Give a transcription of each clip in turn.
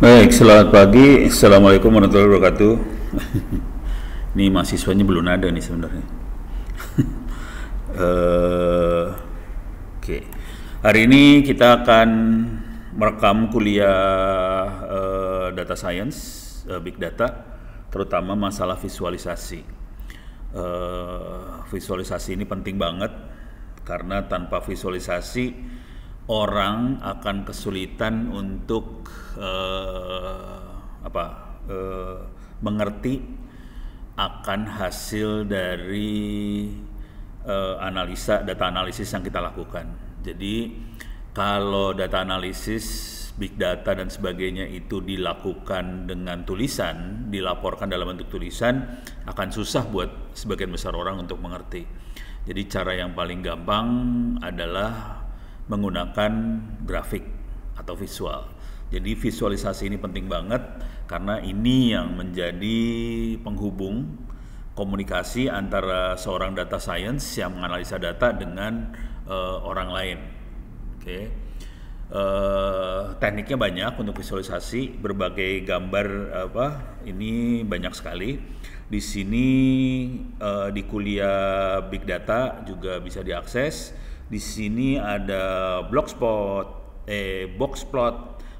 Baik, selamat pagi. Assalamualaikum warahmatullahi wabarakatuh. Ini mahasiswanya belum ada nih sebenarnya. Eh, Oke, hari ini kita akan merekam kuliah data science, big data, terutama masalah visualisasi. Visualisasi ini penting banget karena tanpa visualisasi orang akan kesulitan untuk mengerti akan hasil dari data analisis yang kita lakukan. Jadi kalau data analisis, big data dan sebagainya itu dilakukan dengan tulisan, dilaporkan dalam bentuk tulisan, akan susah buat sebagian besar orang untuk mengerti. Jadi cara yang paling gampang adalah menggunakan grafik atau visual. Jadi visualisasi ini penting banget karena ini yang menjadi penghubung komunikasi antara seorang data science yang menganalisa data dengan orang lain. Oke. Tekniknya banyak untuk visualisasi, berbagai gambar ini banyak sekali. Di sini di kuliah Big Data juga bisa diakses. Di sini ada box plot,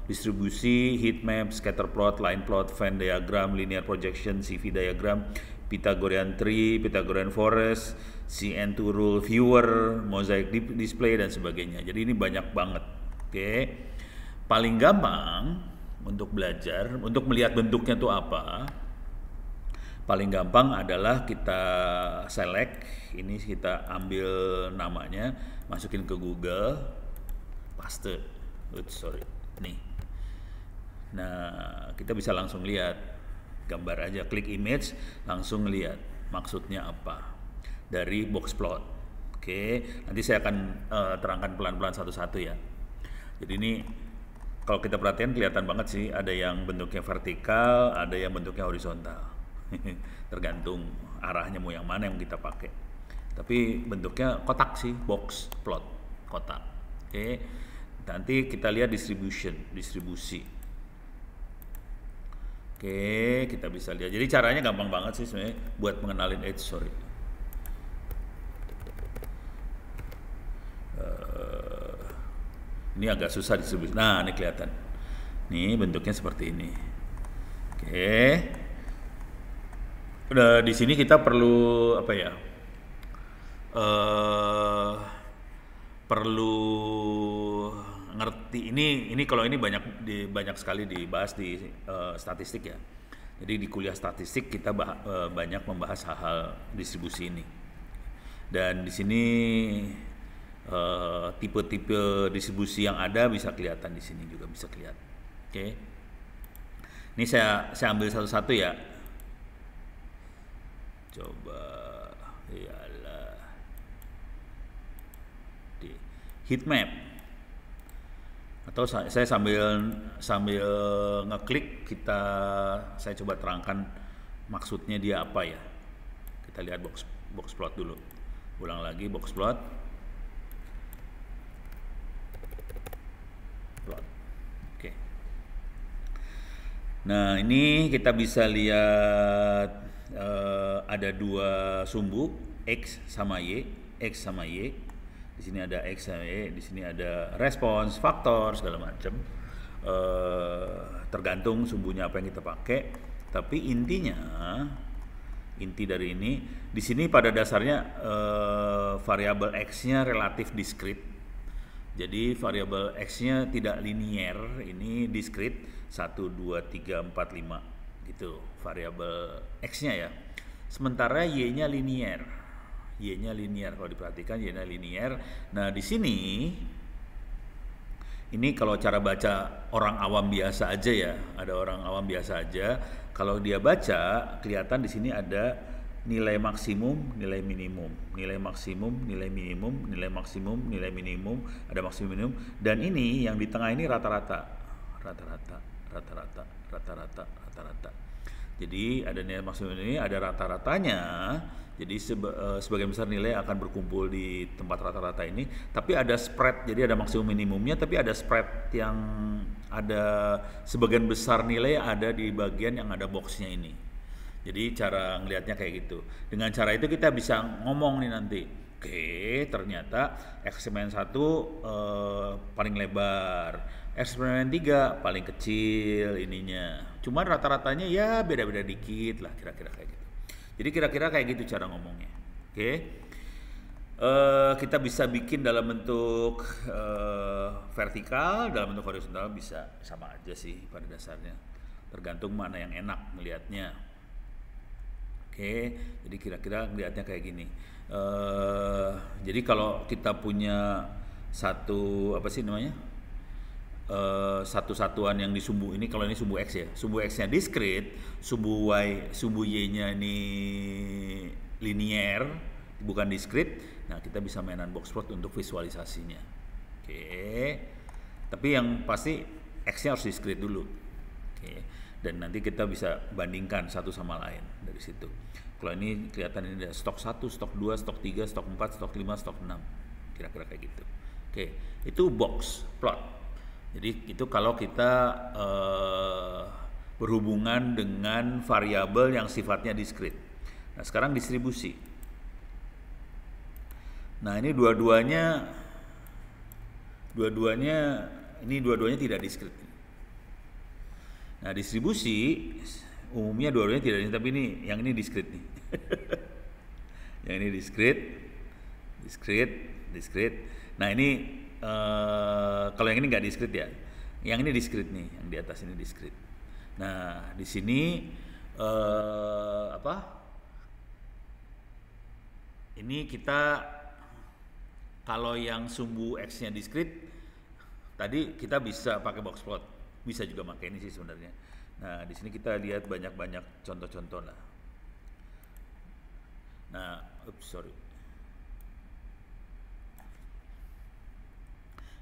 distribusi, heat map, scatter plot, line plot, Venn diagram, linear projection, CV diagram, Pythagorean tree, Pythagorean forest, CN2 rule, viewer, mosaic display dan sebagainya. Jadi ini banyak banget. Oke. Paling gampang untuk belajar, untuk melihat bentuknya itu apa? Paling gampang adalah kita select, ini kita ambil namanya, masukin ke Google, paste, nih. Nah, kita bisa langsung lihat gambar aja, klik image, langsung lihat maksudnya apa dari box plot. Oke, nanti saya akan terangkan pelan-pelan satu-satu ya. Jadi ini kalau kita perhatikan kelihatan banget sih, ada yang bentuknya vertikal, ada yang bentuknya horizontal. Tergantung arahnya mau yang mana yang kita pakai. Tapi bentuknya kotak sih, box plot, kotak. Oke. Nanti kita lihat distribusi. Oke, kita bisa lihat. Jadi caranya gampang banget sih sebenarnya buat mengenalin ini agak susah distribusi. Nah, ini kelihatan. Nih bentuknya seperti ini. Oke. Udah di sini kita perlu perlu ngerti ini kalau ini banyak sekali dibahas di statistik ya. Jadi di kuliah statistik kita banyak membahas hal-hal distribusi ini. Dan di sini tipe-tipe distribusi yang ada bisa kelihatan di sini juga bisa kelihatan. Oke. Ini saya ambil satu-satu ya. Coba iyalah di heat map atau saya sambil ngeklik saya coba terangkan maksudnya dia apa ya. Kita lihat box plot dulu. Ulang lagi box plot. Oke. Nah, ini kita bisa lihat ada dua sumbu X sama Y. Di sini ada X sama Y, di sini ada respons, faktor segala macam. Tergantung sumbunya apa yang kita pakai. Tapi inti dari ini, di sini pada dasarnya variabel X-nya relatif diskrit. Jadi variabel X-nya tidak linier, ini diskrit 1, 2, 3, 4, 5 gitu variabel X-nya ya. Sementara Y-nya linier. Kalau diperhatikan Y-nya linier. Nah, di sini ini kalau cara baca orang awam biasa aja ya. Ada orang awam biasa aja. Kalau dia baca, kelihatan di sini ada nilai maksimum, nilai minimum, nilai maksimum, nilai minimum, nilai maksimum, nilai minimum, ada maksimum minimum, dan ini yang di tengah ini rata-rata. Jadi ada nilai maksimum ini, ada rata-ratanya. Jadi sebagian besar nilai akan berkumpul di tempat rata-rata ini. Tapi ada spread, jadi ada maksimum minimumnya, tapi ada spread yang ada sebagian besar nilai ada di bagian yang ada boxnya ini. Jadi cara ngelihatnya kayak gitu. Dengan cara itu kita bisa ngomong nih nanti. Oke, ternyata eksperimen 1 paling lebar, eksperimen 3 paling kecil ininya. Cuman rata-ratanya ya beda-beda dikit lah, kira-kira kayak gitu. Jadi kira-kira kayak gitu cara ngomongnya. Oke. Kita bisa bikin dalam bentuk vertikal, dalam bentuk horizontal bisa sama aja sih pada dasarnya. Tergantung mana yang enak melihatnya. Oke, jadi kira-kira melihatnya kayak gini. Jadi kalau kita punya satu apa sih namanya? Satu satuan yang di sumbu ini, kalau ini sumbu X ya, sumbu X-nya diskrit, sumbu Y-nya ini linear, bukan diskrit. Nah, kita bisa mainan box plot untuk visualisasinya. Oke. Tapi yang pasti X-nya harus diskrit dulu. Oke. Dan nanti kita bisa bandingkan satu sama lain dari situ. Kalau ini kelihatan ini ada stok 1, stok 2, stok 3, stok 4, stok 5, stok 6. Kira-kira kayak gitu. Oke, itu box plot. Jadi itu kalau kita berhubungan dengan variabel yang sifatnya diskrit. Nah, sekarang distribusi. Nah, ini dua-duanya tidak diskrit. Nah, distribusi umumnya dua-duanya tidak diskrit, tapi yang ini diskrit nih. Yang ini diskrit. Nah, ini kalau yang ini nggak diskrit ya. Yang ini diskrit nih, yang di atas ini diskrit. Nah, di sini ini kita kalau yang sumbu X-nya diskrit tadi kita bisa pakai box plot, bisa juga pakai ini sih sebenarnya. Nah, di sini kita lihat banyak contoh-contoh lah. Nah,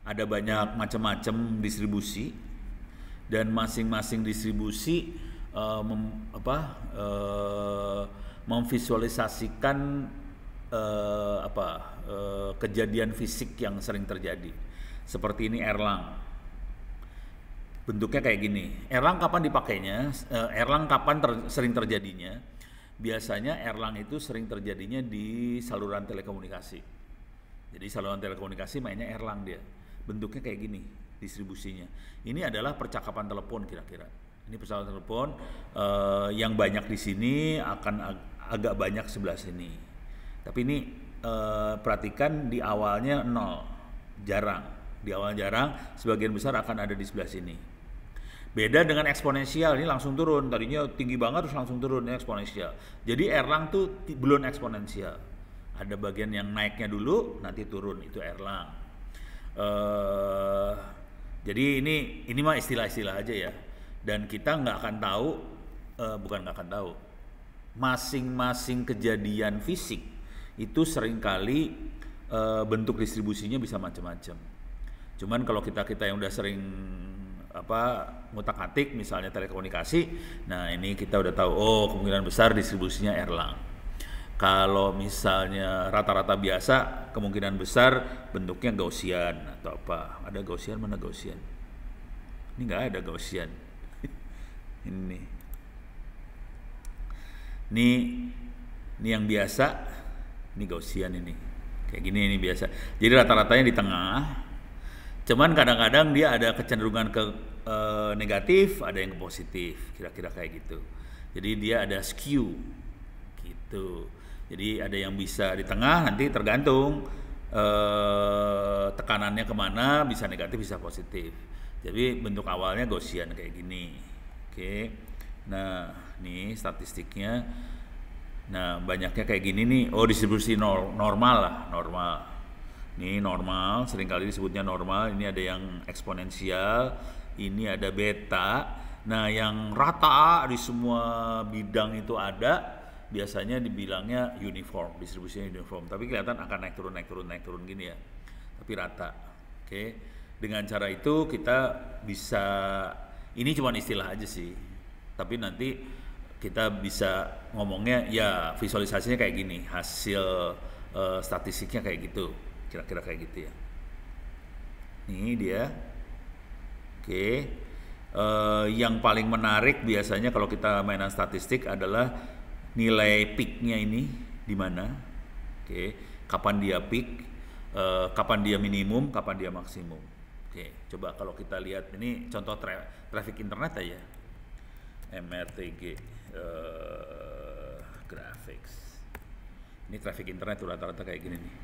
ada banyak macam-macam distribusi dan masing-masing distribusi memvisualisasikan kejadian fisik yang sering terjadi. Seperti ini Erlang. Bentuknya kayak gini. Erlang kapan dipakainya? Erlang kapan sering terjadinya? Biasanya Erlang itu sering terjadinya di saluran telekomunikasi. Jadi saluran telekomunikasi mainnya Erlang dia. Bentuknya kayak gini distribusinya. Ini adalah percakapan telepon kira-kira. Ini percakapan telepon yang banyak di sini akan agak banyak sebelah sini. Tapi ini perhatikan di awalnya 0, jarang. Di awal jarang, sebagian besar akan ada di sebelah sini. Beda dengan eksponensial, ini langsung turun. Tadinya tinggi banget terus langsung turun, ini eksponensial. Jadi Erlang tuh belum eksponensial. Ada bagian yang naiknya dulu, nanti turun, itu Erlang. Jadi ini mah istilah-istilah aja ya. Dan kita nggak akan tahu, masing-masing kejadian fisik itu seringkali bentuk distribusinya bisa macam-macam. Cuman kalau kita yang udah sering ngutak-atik misalnya telekomunikasi, nah ini kita udah tahu kemungkinan besar distribusinya Erlang. Kalau misalnya rata-rata biasa, kemungkinan besar bentuknya Gaussian atau apa. Ada Gaussian, mana Gaussian? Ini nggak ada Gaussian. Ini yang biasa, ini Gaussian ini. Kayak gini ini biasa. Jadi rata-ratanya di tengah. Cuman kadang-kadang dia ada kecenderungan ke negatif, ada yang ke positif, kira-kira kayak gitu. Jadi dia ada skew gitu. Jadi ada yang bisa di tengah, nanti tergantung tekanannya kemana, bisa negatif bisa positif. Jadi bentuk awalnya Gaussian kayak gini. Oke. Nah, nih statistiknya. Nah, banyaknya kayak gini nih. Distribusi normal lah, normal. Ini normal, seringkali disebutnya normal. Ini ada yang eksponensial, ini ada beta. Nah, yang rata di semua bidang itu ada, biasanya dibilangnya uniform, distribusinya uniform. Tapi kelihatan akan naik turun gini ya. Tapi rata. Oke. Dengan cara itu kita bisa, ini cuma istilah aja sih. Tapi nanti kita bisa ngomongnya ya visualisasinya kayak gini, hasil statistiknya kayak gitu, kira-kira kayak gitu ya. Ini dia. Oke. Yang paling menarik biasanya kalau kita mainan statistik adalah nilai peaknya ini di mana. Oke. Kapan dia peak, kapan dia minimum, kapan dia maksimum. Oke, coba kalau kita lihat ini contoh traffic internet aja. MRTG graphics. Ini traffic internet tuh rata-rata kayak gini nih.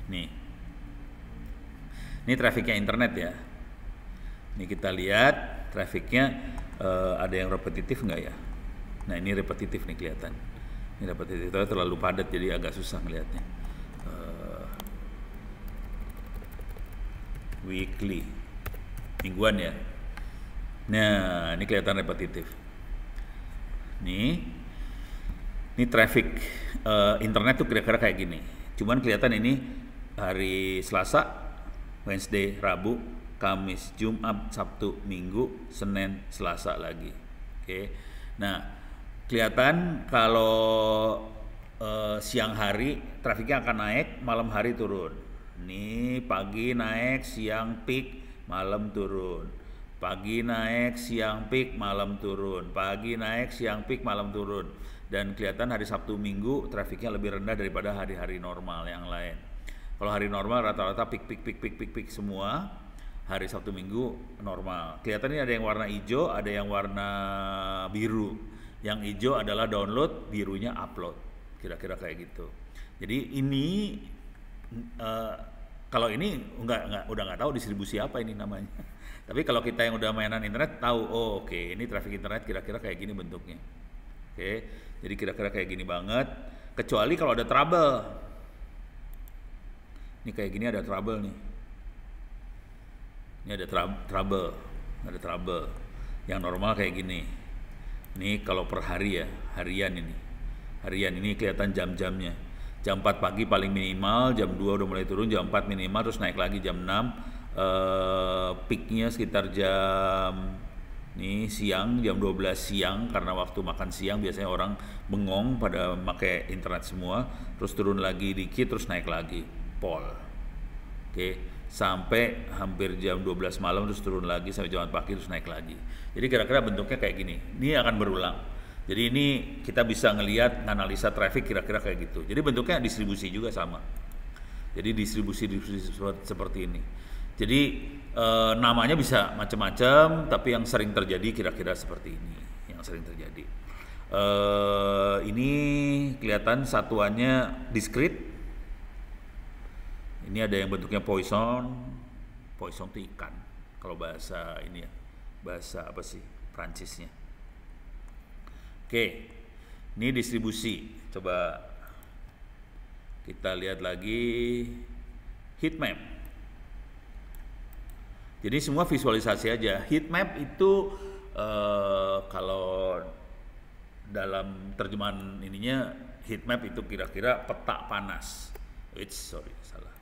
Nih. Ini trafficnya internet ya. Ini kita lihat trafficnya ada yang repetitif nggak ya? Nah ini repetitif nih kelihatan. Ini repetitif, terlalu padat jadi agak susah ngelihatnya. Weekly, mingguan ya. Nah ini kelihatan repetitif. Ini traffic internet tuh kira-kira kayak gini. Cuman kelihatan ini hari Selasa, Wednesday, Rabu, Kamis, Jumat, Sabtu, Minggu, Senin, Selasa lagi. Oke. Nah, kelihatan kalau siang hari trafiknya akan naik, malam hari turun. Ini pagi naik, siang peak, malam turun. Pagi naik, siang peak, malam turun. Pagi naik, siang peak, malam turun. Dan kelihatan hari Sabtu Minggu trafiknya lebih rendah daripada hari-hari normal yang lain. Kalau hari normal rata-rata peak semua. Hari Sabtu Minggu normal. Kelihatan ini ada yang warna hijau, ada yang warna biru. Yang hijau adalah download, birunya upload. Kira-kira kayak gitu. Jadi ini kalau ini udah nggak tahu distribusi apa ini namanya. Tapi kalau kita yang udah mainan internet tahu, oh oke, ini traffic internet kira-kira kayak gini bentuknya. Oke, jadi kira-kira kayak gini banget. Kecuali kalau ada trouble. Ini kayak gini ada trouble nih. Ini ada trouble. Yang normal kayak gini. Ini kalau per hari ya, harian ini. Harian ini kelihatan jam-jamnya. Jam 4 pagi paling minimal, jam 2 udah mulai turun, jam 4 minimal, terus naik lagi jam 6. Peaknya sekitar jam siang, jam 12 siang, karena waktu makan siang biasanya orang bengong pada pakai internet semua, terus turun lagi dikit, terus naik lagi, pol. Oke, sampai hampir jam 12 malam, terus turun lagi sampai jam 4 pagi, terus naik lagi. Jadi kira-kira bentuknya kayak gini, ini akan berulang. Jadi ini kita bisa ngelihat analisa traffic kira-kira kayak gitu. Jadi bentuknya distribusi juga sama. Jadi distribusi seperti ini. Jadi namanya bisa macam-macam, tapi yang sering terjadi kira-kira seperti ini. Yang sering terjadi. Ini kelihatan satuannya discrete. Ini ada yang bentuknya poisson. Poisson itu ikan. Kalau bahasa ini ya, bahasa apa sih? Prancisnya. Oke, ini distribusi. Coba kita lihat lagi heat map. Jadi semua visualisasi aja. Heat map itu kalau dalam terjemahan ininya heat map itu kira-kira peta panas. Salah.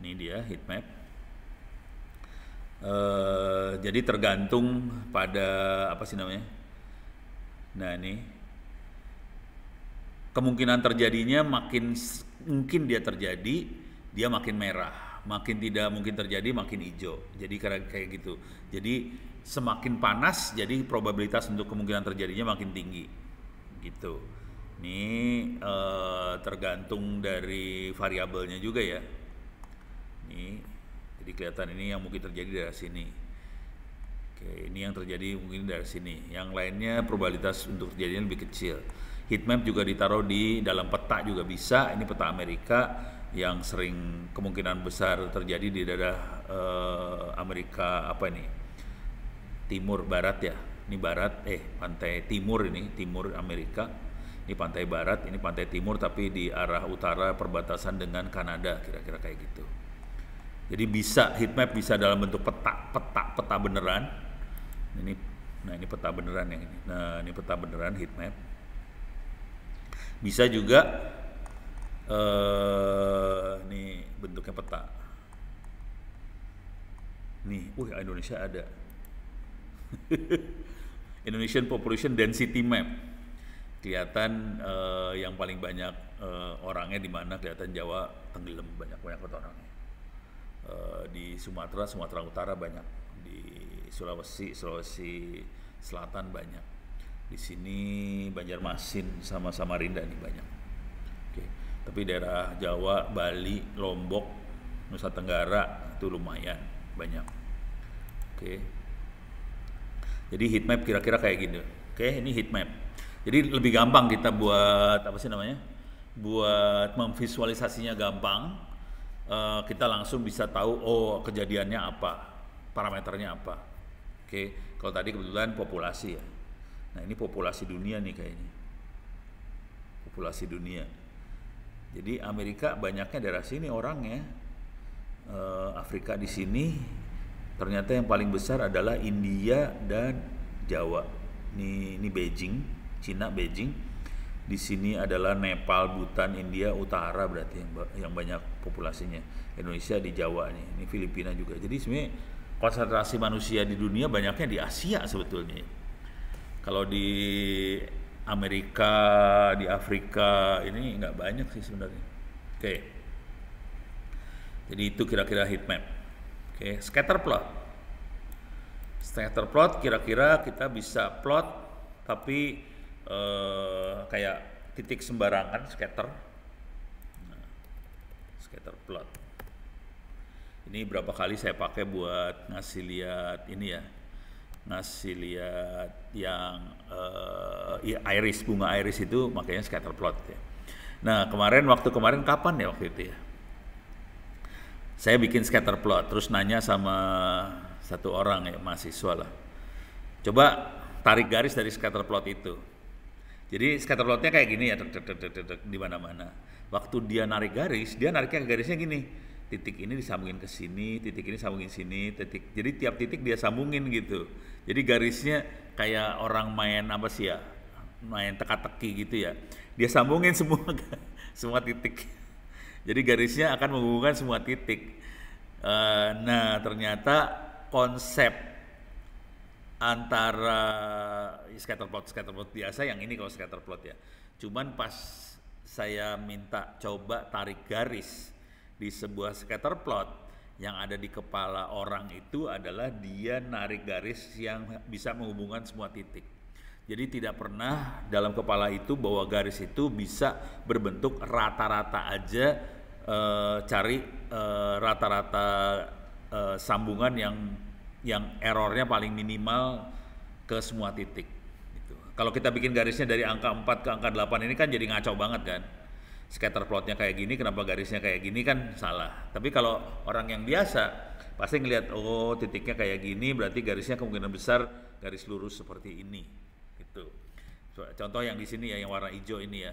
Ini dia heat map. Jadi tergantung pada apa sih namanya. Nah ini kemungkinan terjadinya makin mungkin dia terjadi, dia makin merah, makin tidak mungkin terjadi makin hijau. Jadi kayak gitu. Jadi semakin panas, jadi probabilitas untuk kemungkinan terjadinya makin tinggi, gitu. Ini tergantung dari variabelnya juga ya. Ini jadi kelihatan ini yang mungkin terjadi dari sini. Oke, ini yang terjadi mungkin dari sini. Yang lainnya probabilitas untuk terjadinya lebih kecil. Heat map juga ditaruh di dalam peta juga bisa. Ini peta Amerika yang sering kemungkinan besar terjadi di daerah Amerika apa ini? Timur barat ya. Ini barat, pantai timur ini, timur Amerika. Ini pantai barat, ini pantai timur tapi di arah utara perbatasan dengan Kanada, kira-kira kayak gitu. Jadi bisa heat map bisa dalam bentuk peta beneran. Ini peta beneran yang ini. Nah, ini peta beneran heat map. Bisa juga ini bentuknya peta. Nih, Indonesia ada. Indonesian Population Density Map. Kelihatan yang paling banyak orangnya di mana, kelihatan Jawa tenggelam banyak orangnya. Di Sumatera Utara banyak, di Sulawesi Selatan banyak, di sini Banjarmasin sama Samarinda ini banyak. Oke. Tapi daerah Jawa, Bali, Lombok, Nusa Tenggara itu lumayan banyak. Oke. Jadi heat map kira-kira kayak gini. Oke, ini heat map. Jadi lebih gampang kita buat apa sih namanya? Buat memvisualisasinya gampang. Kita langsung bisa tahu kejadiannya apa, parameternya apa. Oke, kalau tadi kebetulan populasi ya. Nah, ini populasi dunia nih kayaknya. Populasi dunia. Jadi Amerika banyaknya daerah sini orangnya. Afrika di sini. Ternyata yang paling besar adalah India dan Jawa. Ini Beijing, Cina Beijing. Di sini adalah Nepal, Bhutan, India Utara berarti yang banyak populasinya. Indonesia di Jawa nih, ini Filipina juga. Jadi sebenarnya konsentrasi manusia di dunia banyaknya di Asia sebetulnya. Kalau di Amerika, di Afrika ini nggak banyak sih sebenarnya. Oke. Jadi itu kira-kira heat map. Oke, scatter plot. Scatter plot kira-kira kita bisa plot tapi kayak titik sembarangan scatter. Nah, scatter plot. Ini berapa kali saya pakai buat ngasih lihat ini ya. Ngasih lihat yang iris, bunga iris itu makanya scatter plot ya. Nah, waktu kemarin kapan ya waktu itu ya? Saya bikin scatter plot, terus nanya sama satu orang ya, mahasiswa lah. Coba tarik garis dari scatter plot itu. Jadi scatter plotnya kayak gini ya, di mana-mana. Waktu dia narik garis, dia nariknya ke garisnya gini. Titik ini disambungin ke sini, titik ini sambungin sini, titik. Jadi tiap titik dia sambungin gitu. Jadi garisnya kayak orang main apa sih ya? Main teka-teki gitu ya. Dia sambungin semua titik. Jadi garisnya akan menghubungkan semua titik. Nah, ternyata konsep antara scatter plot biasa yang ini kalau scatter plot ya. Cuman pas saya minta coba tarik garis di sebuah scatter plot, yang ada di kepala orang itu adalah dia narik garis yang bisa menghubungkan semua titik. Jadi tidak pernah dalam kepala itu bahwa garis itu bisa berbentuk rata-rata aja, cari rata-rata sambungan yang errornya paling minimal ke semua titik. Gitu. Kalau kita bikin garisnya dari angka 4 ke angka 8 ini kan jadi ngaco banget kan. Scatter plotnya kayak gini, kenapa garisnya kayak gini kan salah. Tapi kalau orang yang biasa pasti ngelihat titiknya kayak gini, berarti garisnya kemungkinan besar garis lurus seperti ini. Gitu. Contoh yang di sini ya, yang warna hijau ini ya.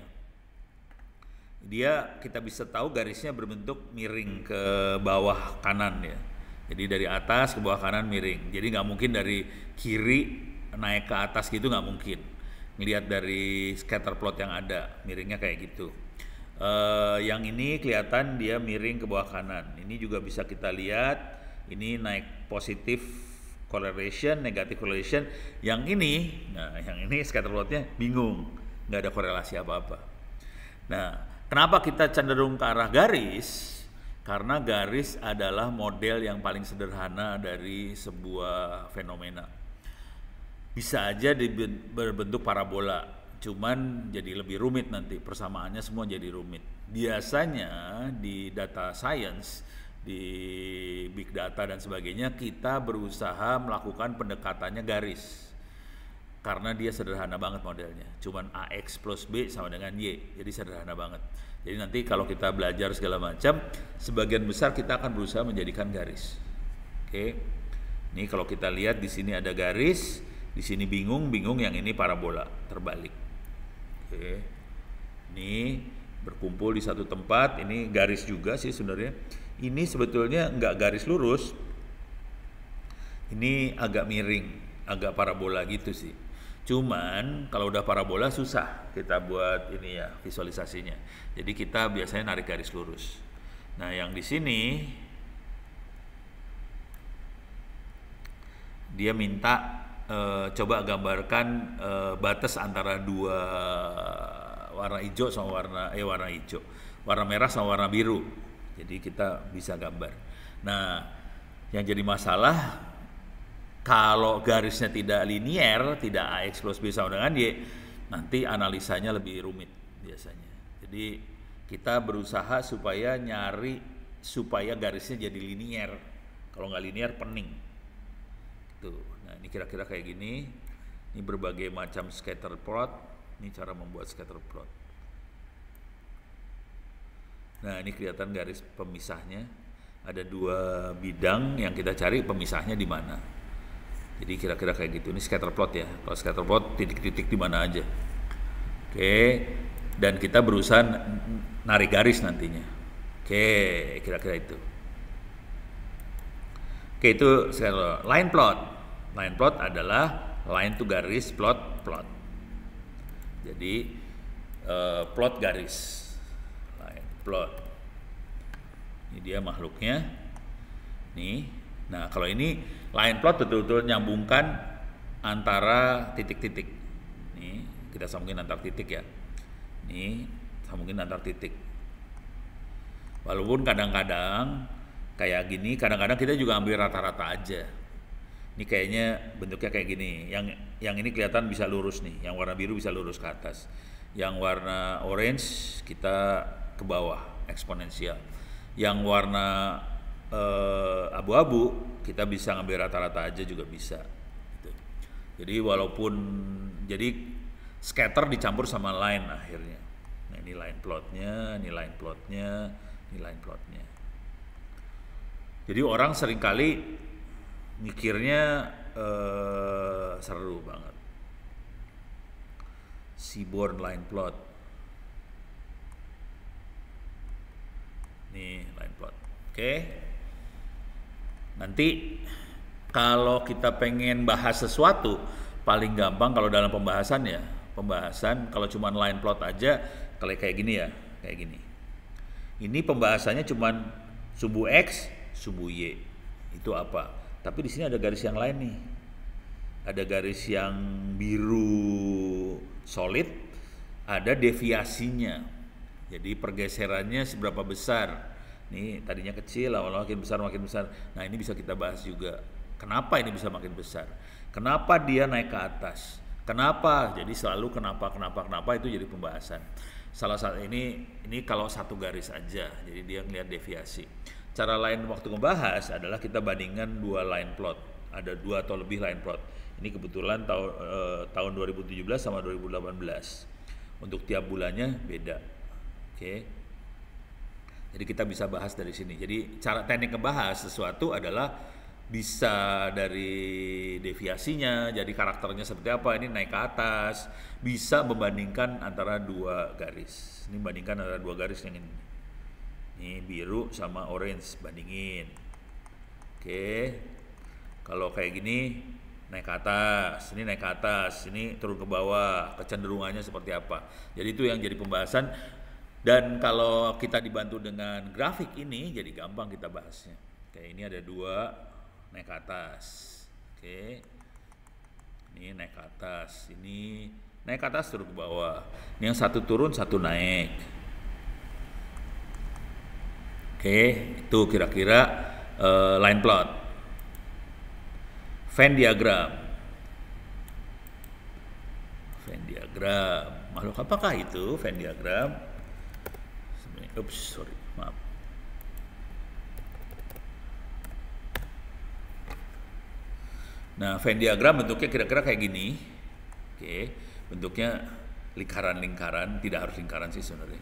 Kita bisa tahu garisnya berbentuk miring ke bawah kanan ya. Jadi dari atas ke bawah kanan miring. Jadi nggak mungkin dari kiri naik ke atas gitu, nggak mungkin. Ngelihat dari scatter plot yang ada, miringnya kayak gitu. Yang ini kelihatan dia miring ke bawah kanan. Ini juga bisa kita lihat. Ini naik positif correlation, negatif correlation. Yang ini scatter plotnya bingung, nggak ada korelasi apa-apa. Nah, kenapa kita cenderung ke arah garis? Karena garis adalah model yang paling sederhana dari sebuah fenomena. Bisa aja berbentuk parabola, cuman jadi lebih rumit nanti, persamaannya semua jadi rumit. Biasanya di data science, di big data dan sebagainya, kita berusaha melakukan pendekatannya garis. Karena dia sederhana banget modelnya, cuman AX plus B sama dengan Y, jadi sederhana banget. Jadi nanti kalau kita belajar segala macam, sebagian besar kita akan berusaha menjadikan garis. Oke. Ini kalau kita lihat di sini ada garis, di sini bingung, yang ini parabola terbalik. Oke. Ini berkumpul di satu tempat, ini garis juga sih sebenarnya. Ini sebetulnya nggak garis lurus. Ini agak miring, agak parabola gitu sih. Cuman kalau udah parabola susah kita buat ini ya visualisasinya. Jadi kita biasanya narik garis lurus. Nah, yang di sini dia minta coba gambarkan batas antara dua warna hijau sama warna hijau, warna merah sama warna biru. Jadi kita bisa gambar. Nah, yang jadi masalah kalau garisnya tidak linier, tidak AX plus B sama dengan Y, nanti analisanya lebih rumit biasanya. Jadi kita berusaha supaya supaya garisnya jadi linier. Kalau nggak linier pening. Tuh. Nah, ini kira-kira kayak gini. Ini berbagai macam scatter plot. Ini cara membuat scatter plot. Nah, ini kelihatan garis pemisahnya. Ada dua bidang yang kita cari pemisahnya di mana. Jadi kira-kira kayak gitu. Ini scatter plot ya. Kalau scatter plot titik-titik di mana aja. Oke. Dan kita berusaha narik garis nantinya. Oke, kira-kira itu. Oke, itu line plot. Line plot adalah line to garis, plot. Jadi plot garis, line plot. Ini dia makhluknya. Nih. Nah, kalau ini line plot betul-betul nyambungkan antara titik-titik. Nih, kita sambungin antar titik ya. Nih, sambungin antar titik. Walaupun kadang-kadang kayak gini, kadang-kadang kita juga ambil rata-rata aja. Ini kayaknya bentuknya kayak gini. Yang ini kelihatan bisa lurus nih. Yang warna biru bisa lurus ke atas. Yang warna orange kita ke bawah, eksponensial. Yang warna abu-abu kita bisa ngambil rata-rata aja juga bisa. Gitu. Jadi jadi scatter dicampur sama line akhirnya. Nah, ini line plotnya, ini line plotnya, ini line plotnya. Jadi orang seringkali mikirnya seru banget. Seaborn line plot. Nih line plot. Oke. Nanti kalau kita pengen bahas sesuatu, paling gampang kalau dalam pembahasan kalau cuma line plot aja, kalau kayak gini ya, kayak gini. Ini pembahasannya cuma sumbu X, sumbu Y. Itu apa? Tapi di sini ada garis yang lain nih. Ada garis yang biru solid, ada deviasinya. Jadi pergeserannya seberapa besar. Nih tadinya kecil, lama-lama makin besar. Nah, ini bisa kita bahas juga. Kenapa ini bisa makin besar? Kenapa dia naik ke atas? Kenapa? Jadi selalu kenapa itu jadi pembahasan. Salah satu ini kalau satu garis aja, jadi dia ngelihat deviasi. Cara lain waktu ngebahas adalah kita bandingkan dua line plot. Ada dua atau lebih line plot. Ini kebetulan tahun 2017 sama 2018. Untuk tiap bulannya beda. Oke. Jadi kita bisa bahas dari sini. Jadi cara teknik ngebahas sesuatu adalah bisa dari deviasinya, jadi karakternya seperti apa, ini naik ke atas, bisa membandingkan antara dua garis. Ini bandingkan antara dua garis yang ini biru sama orange, bandingin. Oke, kalau kayak gini naik ke atas, ini naik ke atas, ini turun ke bawah, kecenderungannya seperti apa. Jadi itu yang jadi pembahasan. Dan kalau kita dibantu dengan grafik ini, jadi gampang kita bahasnya. Kayak ini ada dua naik ke atas. Oke. Ini naik ke atas, ini naik ke atas turun ke bawah. Ini yang satu turun, satu naik. Oke, itu kira-kira line plot. Venn diagram. Venn diagram. Makhluk apakah itu Venn diagram? Maaf. Nah, Venn diagram bentuknya kira-kira kayak gini. Oke, bentuknya lingkaran-lingkaran, tidak harus lingkaran sih sebenarnya.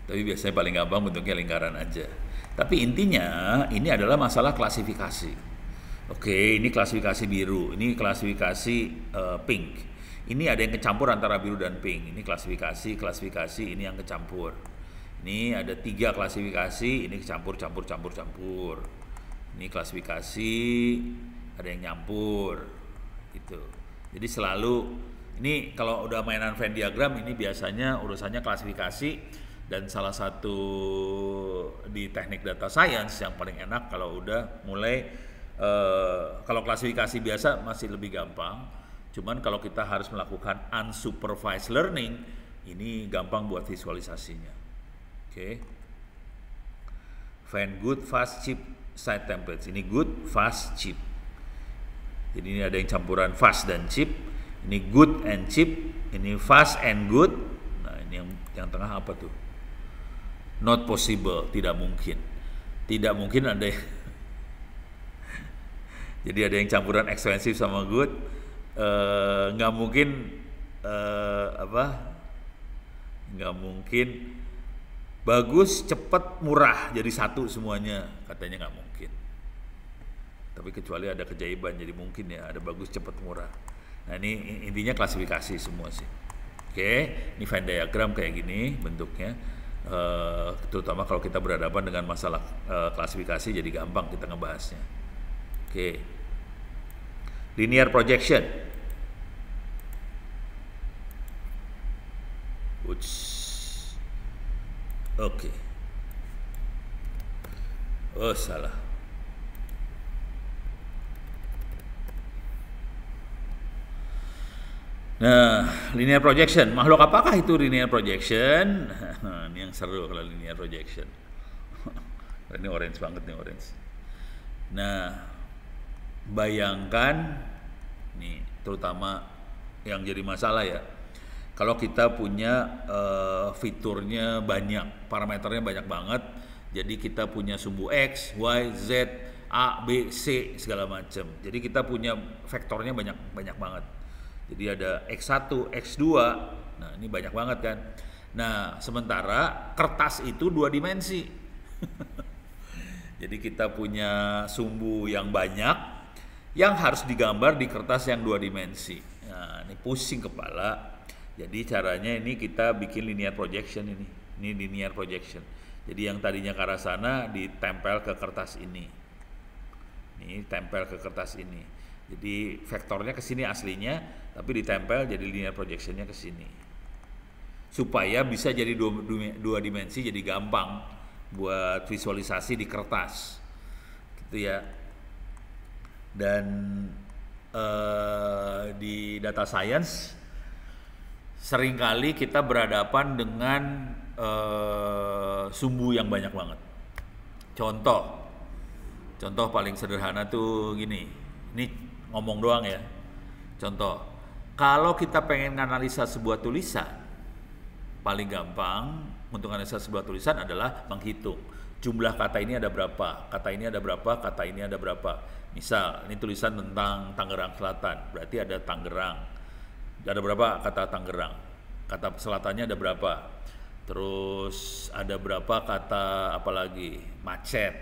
Tapi biasanya paling gampang bentuknya lingkaran aja. Tapi intinya ini adalah masalah klasifikasi. Oke, ini klasifikasi biru, ini klasifikasi pink. Ini ada yang kecampur antara biru dan pink. Ini klasifikasi, ini yang kecampur. Ini ada 3 klasifikasi, ini campur. Ini klasifikasi, ada yang nyampur, gitu. Jadi selalu, ini kalau udah mainan Venn diagram, ini biasanya urusannya klasifikasi. Dan salah satu di teknik data science yang paling enak kalau udah mulai Kalau klasifikasi biasa masih lebih gampang, cuman kalau kita harus melakukan unsupervised learning, ini gampang buat visualisasinya. Oke. Find good, fast, cheap site templates. Ini good, fast, cheap. Jadi ini ada yang campuran fast dan cheap. Ini good and cheap. Ini fast and good. Nah, ini yang tengah apa tuh? Not possible, tidak mungkin. Tidak mungkin ada jadi ada yang campuran expensive sama good, nggak mungkin nggak mungkin bagus, cepat, murah jadi satu semuanya, katanya nggak mungkin. Tapi kecuali ada keajaiban jadi mungkin ya, ada bagus, cepat, murah. Nah ini intinya klasifikasi semua sih. Oke, ini Venn diagram kayak gini bentuknya. Terutama kalau kita berhadapan dengan masalah klasifikasi jadi gampang kita ngebahasnya. Oke. Linear projection. Oke. Oh, salah. Nah, linear projection. Makhluk apakah itu linear projection? Ini yang seru kalau linear projection. Ini orange banget nih, orange. Nah, bayangkan nih, terutama yang jadi masalah ya, kalau kita punya fiturnya banyak, parameternya banyak banget, jadi kita punya sumbu X, Y, Z, A, B, C segala macam. Jadi kita punya vektornya banyak banget. Jadi ada X1, X2, nah ini banyak banget kan. Nah sementara kertas itu 2 dimensi. Jadi kita punya sumbu yang banyak yang harus digambar di kertas yang 2 dimensi. Nah, ini pusing kepala. Jadi caranya ini kita bikin linear projection ini. Ini linear projection. Jadi yang tadinya ke arah sana ditempel ke kertas ini. Ini tempel ke kertas ini. Jadi vektornya ke sini aslinya, tapi ditempel jadi linear projectionnya ke sini. Supaya bisa jadi 2 dimensi, jadi gampang buat visualisasi di kertas. Gitu ya. Dan di data science seringkali kita berhadapan dengan sumbu yang banyak banget. Contoh paling sederhana tuh gini, ini ngomong doang ya. Contoh, kalau kita pengen analisa sebuah tulisan, paling gampang untuk analisa sebuah tulisan adalah menghitung jumlah kata ini ada berapa, kata ini ada berapa, kata ini ada berapa. Misal, ini tulisan tentang Tangerang Selatan, berarti ada Tangerang. Ada berapa kata Tangerang? Kata selatannya ada berapa? Terus ada berapa kata apalagi? Macet.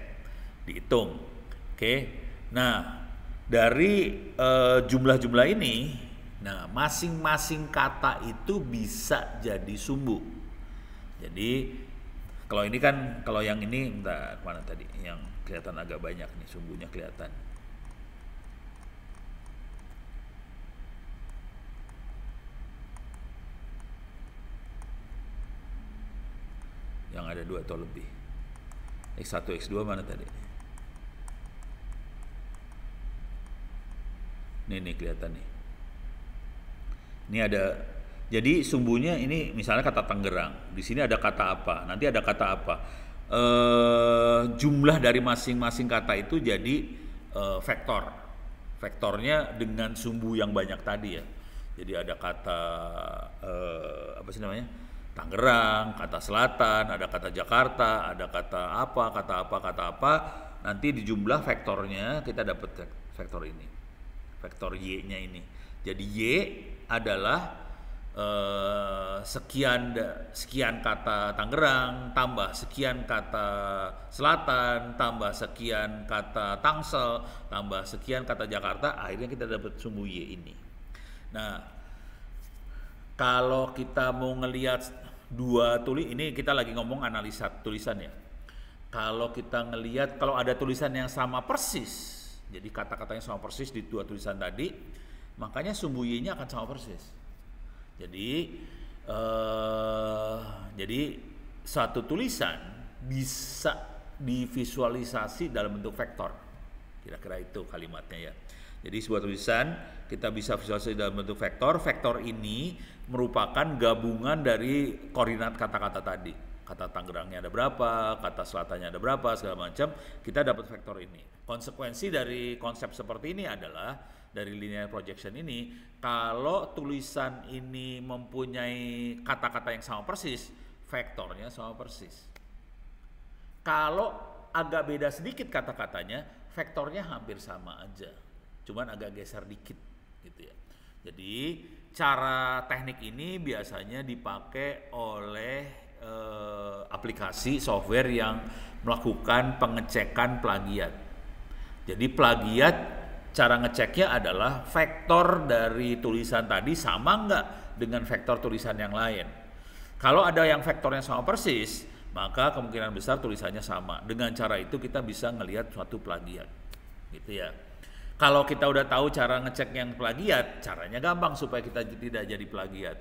Dihitung. Oke. Nah, dari jumlah-jumlah ini, nah masing-masing kata itu bisa jadi sumbu. Jadi kalau ini kan, kalau yang ini bentar, mana tadi? Yang kelihatan agak banyak nih, sumbunya kelihatan. Yang ada 2 atau lebih. X1, X2 mana tadi? Nih kelihatan nih. Ini ada, jadi sumbunya ini misalnya kata Tangerang. Di sini ada kata apa? Nanti ada kata apa? Jumlah dari masing-masing kata itu jadi vektor. Vektornya dengan sumbu yang banyak tadi ya. Jadi ada kata apa sih namanya? Tangerang, kata Selatan, ada kata Jakarta, ada kata apa. Nanti dijumlah vektornya kita dapat vektor ini. Vektor Y-nya ini. Jadi Y adalah sekian kata Tangerang tambah sekian kata Selatan tambah sekian kata Tangsel tambah sekian kata Jakarta, akhirnya kita dapat sumbu Y ini. Nah, kalau kita mau ngelihat ini kita lagi ngomong analisa tulisan ya. Kalau kita ngelihat, kalau ada tulisan yang sama persis, jadi kata-katanya sama persis di 2 tulisan tadi, makanya sumbu Y-nya akan sama persis. Jadi suatu tulisan bisa divisualisasi dalam bentuk vektor. Kira-kira itu kalimatnya ya. Jadi sebuah tulisan kita bisa visualisasi dalam bentuk vektor. Vektor ini merupakan gabungan dari koordinat kata-kata tadi. Kata Tangerangnya ada berapa, kata Selatannya ada berapa, segala macam. Kita dapat vektor ini. Konsekuensi dari konsep seperti ini adalah dari linear projection ini, kalau tulisan ini mempunyai kata-kata yang sama persis, vektornya sama persis. Kalau agak beda sedikit kata-katanya, vektornya hampir sama aja, cuman agak geser dikit gitu ya. Jadi cara teknik ini biasanya dipakai oleh aplikasi software yang melakukan pengecekan plagiat. Jadi plagiat cara ngeceknya adalah vektor dari tulisan tadi sama nggak dengan vektor tulisan yang lain. Kalau ada yang vektornya sama persis, maka kemungkinan besar tulisannya sama. Dengan cara itu kita bisa ngelihat suatu plagiat, gitu ya. Kalau kita udah tahu cara ngecek yang plagiat, caranya gampang supaya kita tidak jadi plagiat.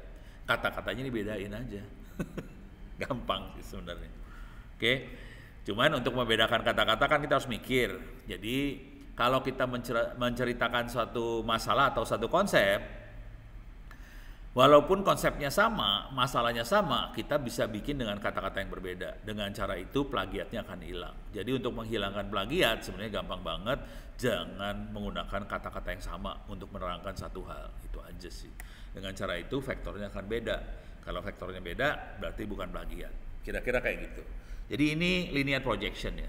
Kata-katanya dibedain aja. Gampang sih sebenarnya. Oke. Cuman untuk membedakan kata-kata kan kita harus mikir. Jadi kalau kita menceritakan suatu masalah atau satu konsep, walaupun konsepnya sama, masalahnya sama, kita bisa bikin dengan kata-kata yang berbeda. Dengan cara itu plagiatnya akan hilang. Jadi untuk menghilangkan plagiat sebenarnya gampang banget. Jangan menggunakan kata-kata yang sama untuk menerangkan satu hal. Itu aja sih. Dengan cara itu vektornya akan beda. Kalau vektornya beda berarti bukan plagiat. Kira-kira kayak gitu. Jadi ini linear projection ya.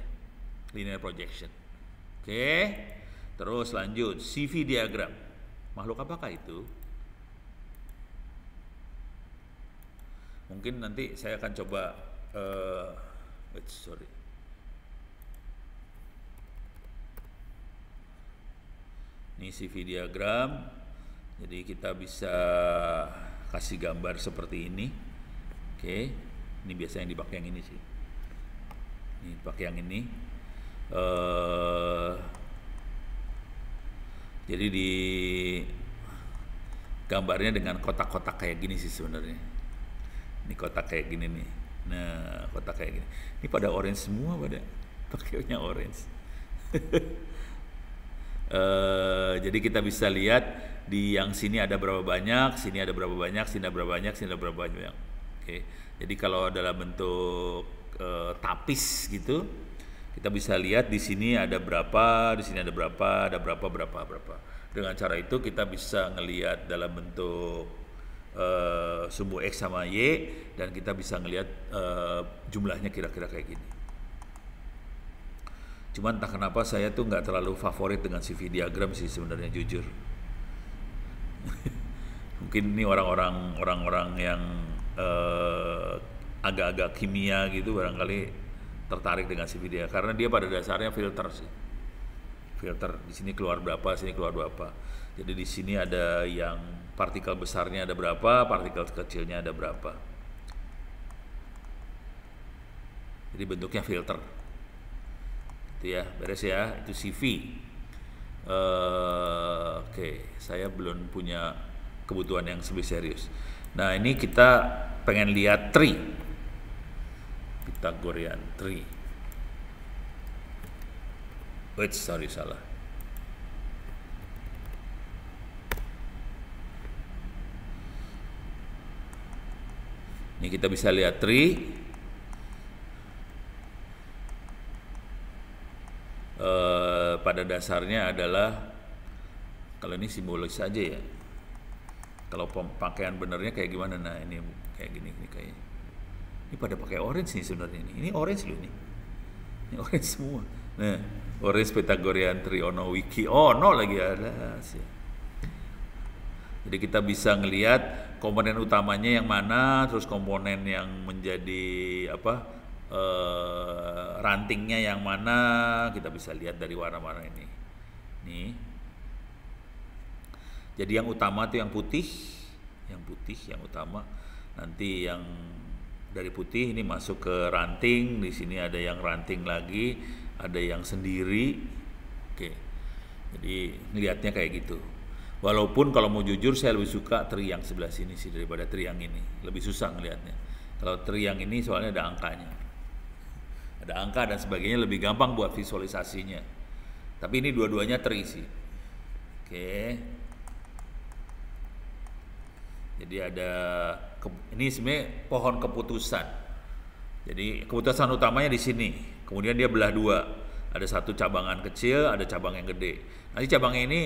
Linear projection. Oke. Terus lanjut CV diagram. Makhluk apakah itu? Mungkin nanti saya akan coba ini CV diagram. Jadi kita bisa kasih gambar seperti ini. Oke. Ini biasanya yang dipakai yang ini sih. Ini pakai yang ini. Jadi di gambarnya dengan kotak-kotak kayak gini sih sebenarnya. Ini kotak kayak gini nih. Nah, kotak kayak gini. Ini pada orange semua pada. Pakainya orange. Jadi kita bisa lihat di yang sini ada berapa banyak, sini ada berapa banyak, sini ada berapa banyak, sini ada berapa banyak. Oke. Jadi kalau dalam bentuk tapis gitu, kita bisa lihat di sini ada berapa, di sini ada berapa, berapa. Dengan cara itu kita bisa ngelihat dalam bentuk sumbu X sama Y, dan kita bisa ngelihat jumlahnya kira-kira kayak gini. Cuman entah kenapa saya tuh nggak terlalu favorit dengan CV diagram sih sebenarnya, jujur. Mungkin ini orang-orang yang agak-agak kimia gitu barangkali tertarik dengan CV diagram, karena dia pada dasarnya filter sih. Filter di sini keluar berapa, sini keluar berapa. Jadi di sini ada yang partikel besarnya ada berapa, partikel kecilnya ada berapa. Jadi bentuknya filter. Itu ya, beres ya, itu CV. Oke, saya belum punya kebutuhan yang lebih serius. Nah, ini kita pengen lihat tree, Pythagorean tree. Wait, sorry, salah. Ini kita bisa lihat tree. Pada dasarnya adalah, kalau ini simbolis saja ya. Kalau pemakaian benernya kayak gimana? Nah, ini kayak gini kayaknya. Ini pada pakai orange nih sebenarnya ini. Ini orange loh ini. Ini orange semua. Nah, orange Pythagorean tree ono wiki. Oh, no lagi ada sih. Jadi kita bisa ngelihat komponen utamanya yang mana, terus komponen yang menjadi apa? Rantingnya yang mana, kita bisa lihat dari warna-warna ini. Nih. Jadi yang utama itu yang putih yang utama. Nanti yang dari putih ini masuk ke ranting. Di sini ada yang ranting lagi, ada yang sendiri. Oke. Jadi ngelihatnya kayak gitu. Walaupun kalau mau jujur saya lebih suka tree yang sebelah sini sih daripada tree yang ini. Lebih susah ngelihatnya. Kalau tree yang ini soalnya ada angkanya. Ada angka dan sebagainya, lebih gampang buat visualisasinya. Tapi ini dua-duanya terisi. Oke. Jadi ada ini sebenarnya pohon keputusan. Jadi keputusan utamanya di sini. Kemudian dia belah dua. Ada satu cabangan kecil, ada cabang yang gede. Nanti cabangnya ini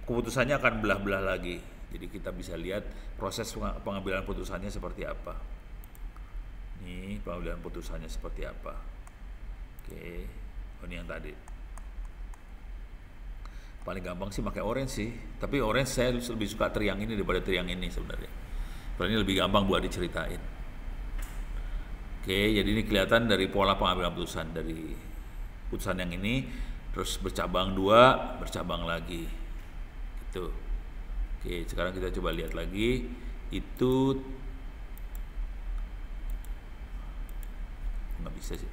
keputusannya akan belah-belah lagi. Jadi kita bisa lihat proses pengambilan putusannya seperti apa. Ini pengambilan putusannya seperti apa. Oke. Oh, ini yang tadi. Paling gampang sih pakai orange sih, tapi orange saya lebih suka triang ini daripada triang ini sebenarnya. Karena ini lebih gampang buat diceritain. Oke, jadi ini kelihatan dari pola pengambilan putusan dari putusan yang ini, terus bercabang dua, bercabang lagi, gitu. Oke, sekarang kita coba lihat lagi, itu nggak bisa sih.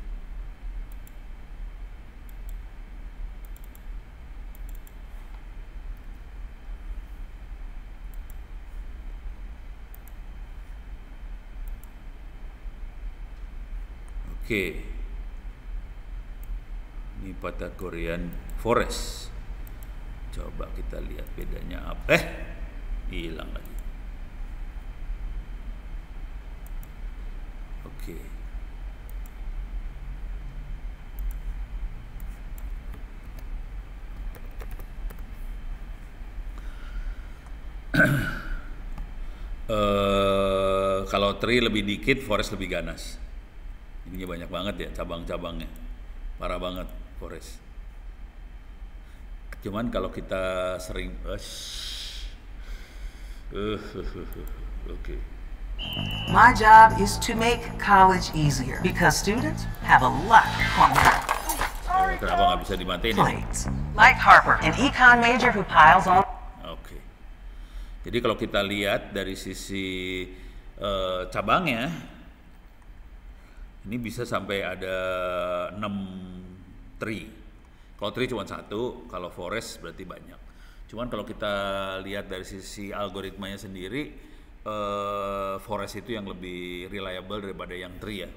Oke, ini Pythagorean forest. Coba kita lihat bedanya apa. Hilang lagi. Oke. Kalau tree lebih dikit, forest lebih ganas. Ininya banyak banget ya cabang-cabangnya, parah banget forest. Cuman kalau kita sering okay. My job is to make college easier because students have a lot on their Kenapa nggak bisa dimatiin ini? plates. Like Harper, an econ major who piles on. Oke. Jadi kalau kita lihat dari sisi cabangnya, ini bisa sampai ada 6 tree. Kalau tree cuma satu, kalau forest berarti banyak. Cuman kalau kita lihat dari sisi algoritmanya sendiri, forest itu yang lebih reliable daripada yang tree ya.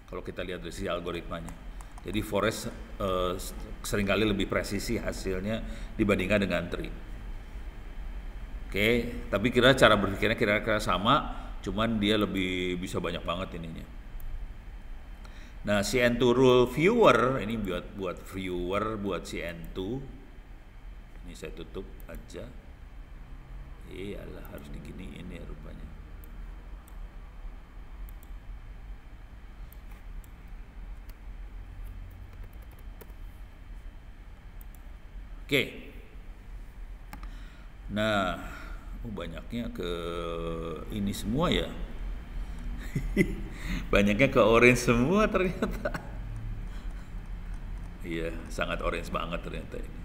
Kalau kita lihat dari sisi algoritmanya. Jadi forest seringkali lebih presisi hasilnya dibandingkan dengan tree. Oke, tapi cara berpikirnya kira-kira sama, cuman dia lebih bisa banyak banget ininya. Nah, CN2 rule viewer ini buat viewer buat CN2. Ini saya tutup aja. Iyalah harus diginiin ya rupanya. Oke. Nah, banyaknya ke ini semua ya. Banyaknya ke orange semua ternyata. Iya, sangat orange banget ternyata ini.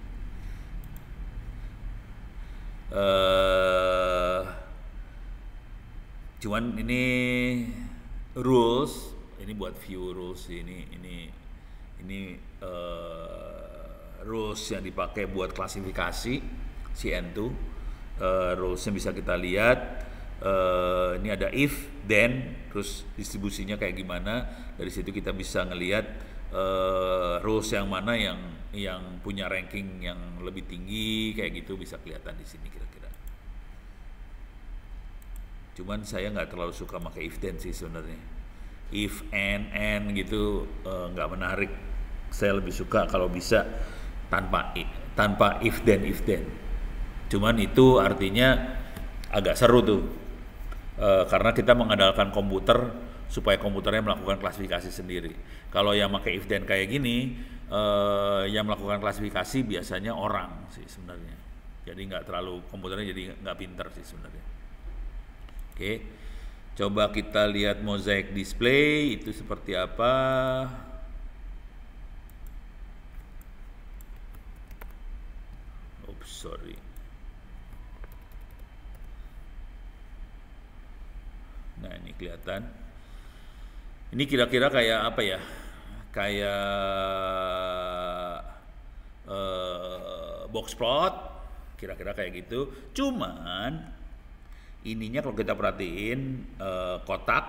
Cuman ini rules, ini buat view rules ini rules yang dipakai buat klasifikasi CN2. Rulesnya bisa kita lihat. Ini ada if, then, terus distribusinya kayak gimana. Dari situ kita bisa ngelihat rules yang mana yang punya ranking yang lebih tinggi, kayak gitu bisa kelihatan di sini kira-kira. Cuman saya nggak terlalu suka pakai if then sih sebenarnya. If and gitu nggak menarik. Saya lebih suka kalau bisa tanpa if then. Cuman itu artinya agak seru tuh. Karena kita mengandalkan komputer supaya komputernya melakukan klasifikasi sendiri. Kalau yang pakai if then kayak gini, yang melakukan klasifikasi biasanya orang sih sebenarnya. Jadi nggak terlalu, komputernya jadi nggak pinter sih sebenarnya. Oke, coba kita lihat mosaic display itu seperti apa. Oops, sorry. Nah, ini kelihatan. Ini kira-kira kayak apa ya? Kayak box plot, kira-kira kayak gitu. Cuman ininya kalau kita perhatiin kotak,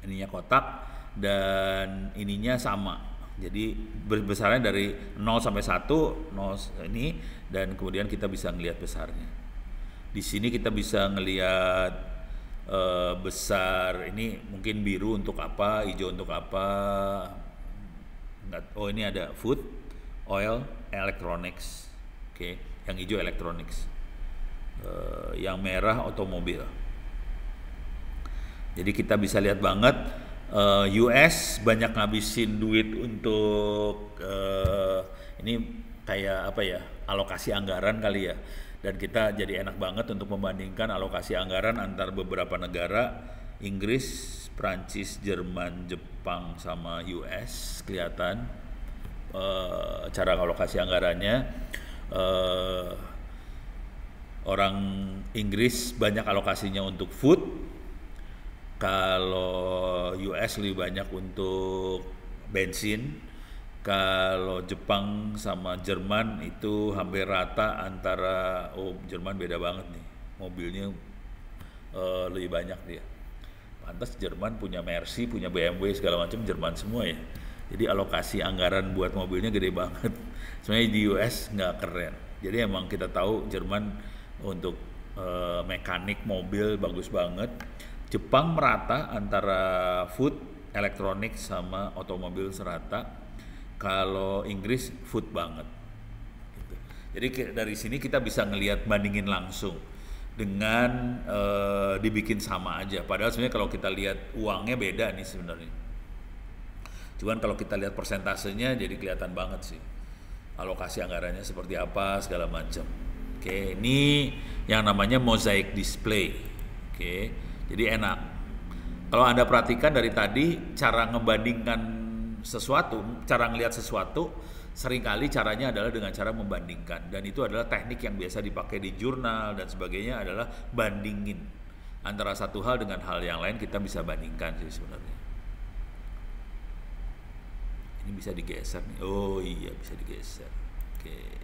ininya kotak dan ininya sama. Jadi besarnya dari 0 sampai 1, 0 ini, dan kemudian kita bisa ngelihat besarnya. Di sini kita bisa ngelihat besar, ini mungkin biru untuk apa, hijau untuk apa. Oh, ini ada food, oil, electronics. Oke, yang hijau electronics. Yang merah otomobil. Jadi kita bisa lihat banget US banyak ngabisin duit untuk ini kayak apa ya, alokasi anggaran kali ya, dan kita jadi enak banget untuk membandingkan alokasi anggaran antar beberapa negara, Inggris, Prancis, Jerman, Jepang sama US. Kelihatan cara alokasi anggarannya. Orang Inggris banyak alokasinya untuk food, kalau US lebih banyak untuk bensin, kalau Jepang sama Jerman itu hampir rata antara, Jerman beda banget nih, mobilnya lebih banyak dia. Pantas Jerman punya Mercy, punya BMW segala macam, Jerman semua ya. Jadi alokasi anggaran buat mobilnya gede banget. Sebenarnya di US nggak keren. Jadi emang kita tahu Jerman untuk mekanik mobil bagus banget. Jepang merata antara food, elektronik sama otomobil serata. Kalau Inggris food banget. Gitu. Jadi dari sini kita bisa ngelihat, bandingin langsung dengan dibikin sama aja. Padahal sebenarnya kalau kita lihat uangnya beda nih sebenarnya. Cuman kalau kita lihat persentasenya jadi kelihatan banget sih. Alokasi anggarannya seperti apa segala macam. Oke, ini yang namanya mosaic display. Oke, jadi enak. Kalau Anda perhatikan dari tadi, cara ngebandingkan sesuatu, cara ngelihat sesuatu, seringkali caranya adalah dengan cara membandingkan. Dan itu adalah teknik yang biasa dipakai di jurnal dan sebagainya, adalah bandingin. Antara satu hal dengan hal yang lain kita bisa bandingkan sih sebenarnya. Ini bisa digeser nih. Oh iya, bisa digeser. Oke.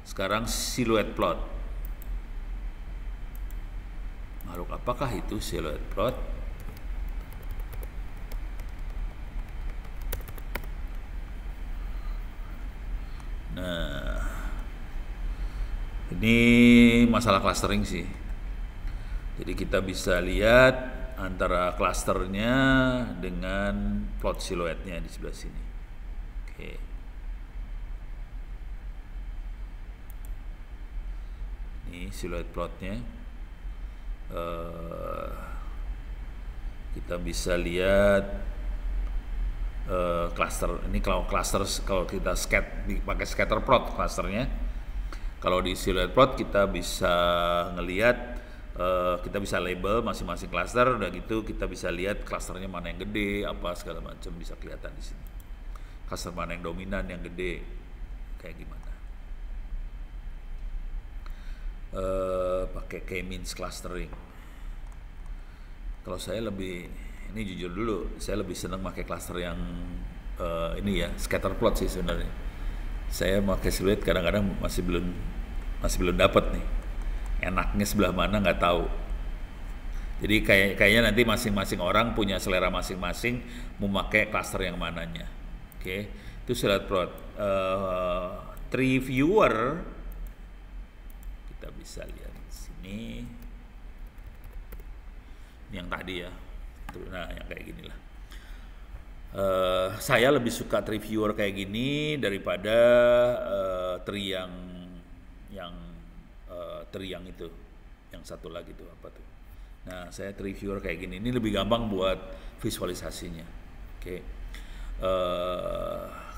Sekarang silhouette plot. Makhluk apakah itu silhouette plot? Nah, ini masalah clustering sih. Jadi kita bisa lihat antara clusternya dengan plot siluetnya di sebelah sini. Oke. Ini silhouette plotnya. Kita bisa lihat cluster. Ini kalau cluster, kalau kita pakai scatter plot clusternya. Kalau di silhouette plot kita bisa ngelihat, kita bisa label masing-masing cluster. Udah gitu kita bisa lihat clusternya mana yang gede, apa segala macam bisa kelihatan di sini. Cluster mana yang dominan, yang gede, kayak gimana. Pakai K-means clustering. Kalau saya lebih, ini jujur dulu, saya lebih senang pakai cluster yang ini ya, scatter plot sih sebenarnya. Saya pakai silhouette kadang-kadang masih belum dapat nih. Enaknya sebelah mana nggak tahu. Jadi kayaknya nanti masing-masing orang punya selera masing-masing mau pakai cluster yang mananya. Oke, itu silhouette plot. Tree viewer kita bisa lihat di sini. Ini yang tadi ya. Nah, yang kayak gini lah. Saya lebih suka tree viewer kayak gini daripada tree yang tree yang itu, yang satu lagi tuh apa tuh. Nah, saya tree viewer kayak gini. Ini lebih gampang buat visualisasinya. Oke.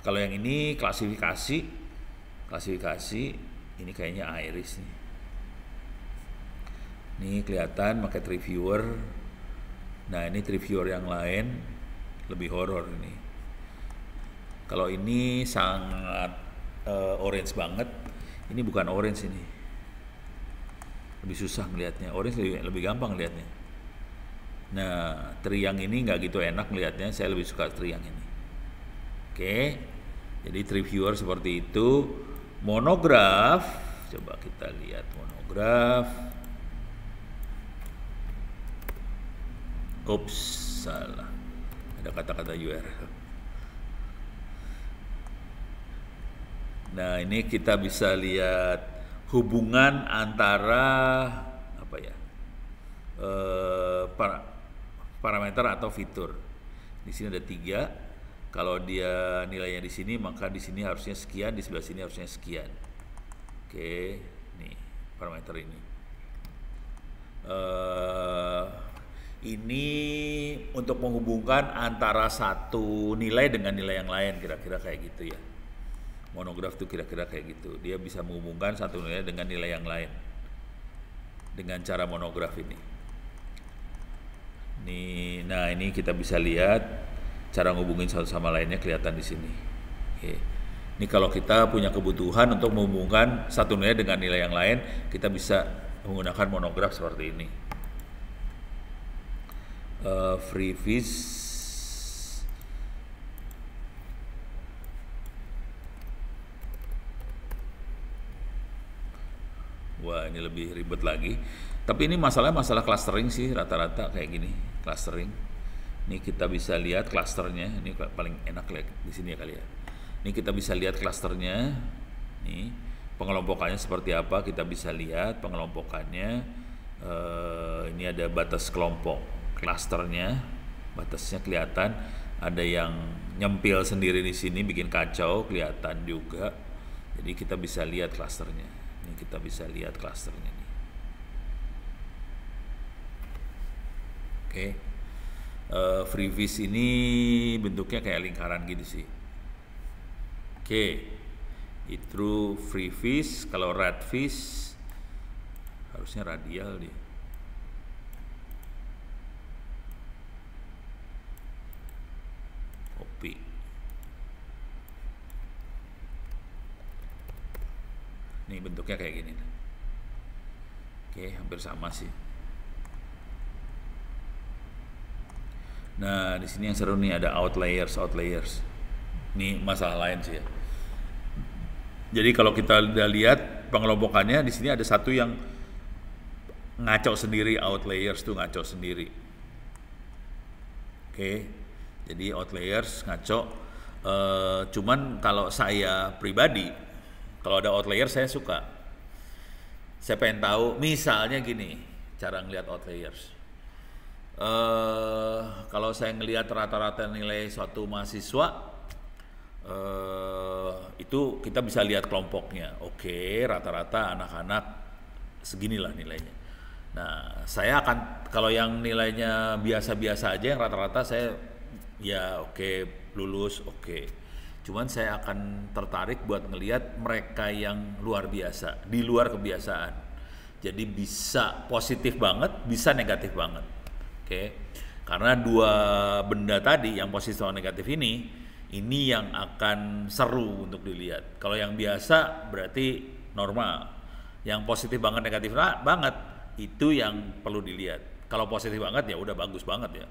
Kalau yang ini klasifikasi, ini kayaknya iris nih. Ini kelihatan pakai tree viewer. Nah, ini tree viewer yang lain lebih horor ini. Kalau ini sangat orange banget. Ini bukan orange ini. Lebih susah melihatnya. Orange lebih gampang lihatnya. Nah, tree yang ini nggak gitu enak melihatnya. Saya lebih suka tree yang ini. Oke. Jadi tree viewer seperti itu. Monograph. Coba kita lihat monograph. Oops, salah. Ada kata-kata URL. Nah, ini kita bisa lihat hubungan antara apa ya? Parameter atau fitur. Di sini ada 3. Kalau dia nilainya di sini, maka di sini harusnya sekian, di sebelah sini harusnya sekian. Oke, nih parameter ini. Ini untuk menghubungkan antara satu nilai dengan nilai yang lain, kira-kira kayak gitu ya. Monograf tuh kira-kira kayak gitu. Dia bisa menghubungkan satu nilai dengan nilai yang lain dengan cara monograf ini. Nah ini kita bisa lihat cara ngehubungin satu sama lainnya kelihatan di sini. Oke. Ini kalau kita punya kebutuhan untuk menghubungkan satu nilai dengan nilai yang lain, kita bisa menggunakan monograf seperti ini. Freevis. Wah, ini lebih ribet lagi. Tapi ini masalah clustering sih, rata-rata kayak gini, clustering. Ini kita bisa lihat clusternya. Ini paling enak lihat di sini ya kali ya. Ini kita bisa lihat clusternya. Nih, pengelompokannya seperti apa? Kita bisa lihat pengelompokannya. Ini ada batas kelompok clusternya, batasnya kelihatan. Ada yang nyempil sendiri di sini, bikin kacau, kelihatan juga. Jadi kita bisa lihat clusternya. Ini kita bisa lihat clusternya nih. Oke. Freevis ini bentuknya kayak lingkaran gitu sih. Oke. Itu freevis. Kalau radvis harusnya radial dia. Copy. Nih bentuknya kayak gini. Oke, hampir sama sih. Nah, di sini yang seru nih ada outliers. Ini masalah lain sih ya. Jadi kalau kita udah lihat pengelompokannya, di sini ada satu yang ngaco sendiri, outliers tuh ngaco sendiri. Oke. Jadi outliers ngaco. Cuman kalau saya pribadi, kalau ada outliers saya suka. Saya pengen tahu, misalnya gini, cara ngelihat outliers. Kalau saya ngelihat rata-rata nilai suatu mahasiswa, itu kita bisa lihat kelompoknya. Oke, rata-rata anak-anak seginilah nilainya. Nah, saya akan, kalau yang nilainya biasa-biasa aja, yang rata-rata saya ya oke, lulus oke. Cuman saya akan tertarik buat ngelihat mereka yang luar biasa, di luar kebiasaan. Jadi bisa positif banget, bisa negatif banget. Oke. Karena dua benda tadi yang positif dan negatif ini yang akan seru untuk dilihat. Kalau yang biasa berarti normal. Yang positif banget, negatif banget itu yang perlu dilihat. Kalau positif banget ya udah bagus banget ya.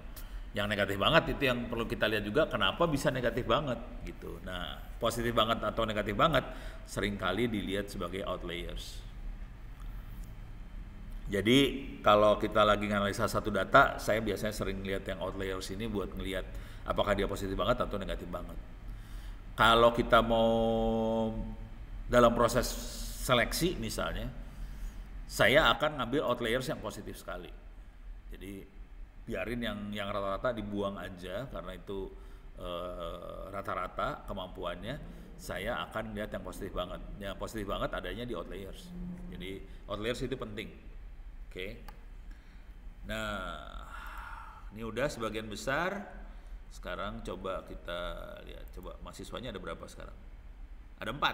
Yang negatif banget itu yang perlu kita lihat juga, kenapa bisa negatif banget gitu. Nah, positif banget atau negatif banget seringkali dilihat sebagai outliers. Jadi kalau kita lagi nganalisa satu data, saya biasanya sering lihat yang outliers ini buat ngelihat apakah dia positif banget atau negatif banget. Kalau kita mau dalam proses seleksi misalnya, saya akan ngambil outliers yang positif sekali. Jadi biarin yang rata-rata dibuang aja karena itu rata-rata kemampuannya. Saya akan lihat yang positif banget. Yang positif banget adanya di outliers. Jadi outliers itu penting. Oke. Nah, ini udah sebagian besar. Sekarang coba kita lihat, coba mahasiswanya ada berapa sekarang? Ada 4.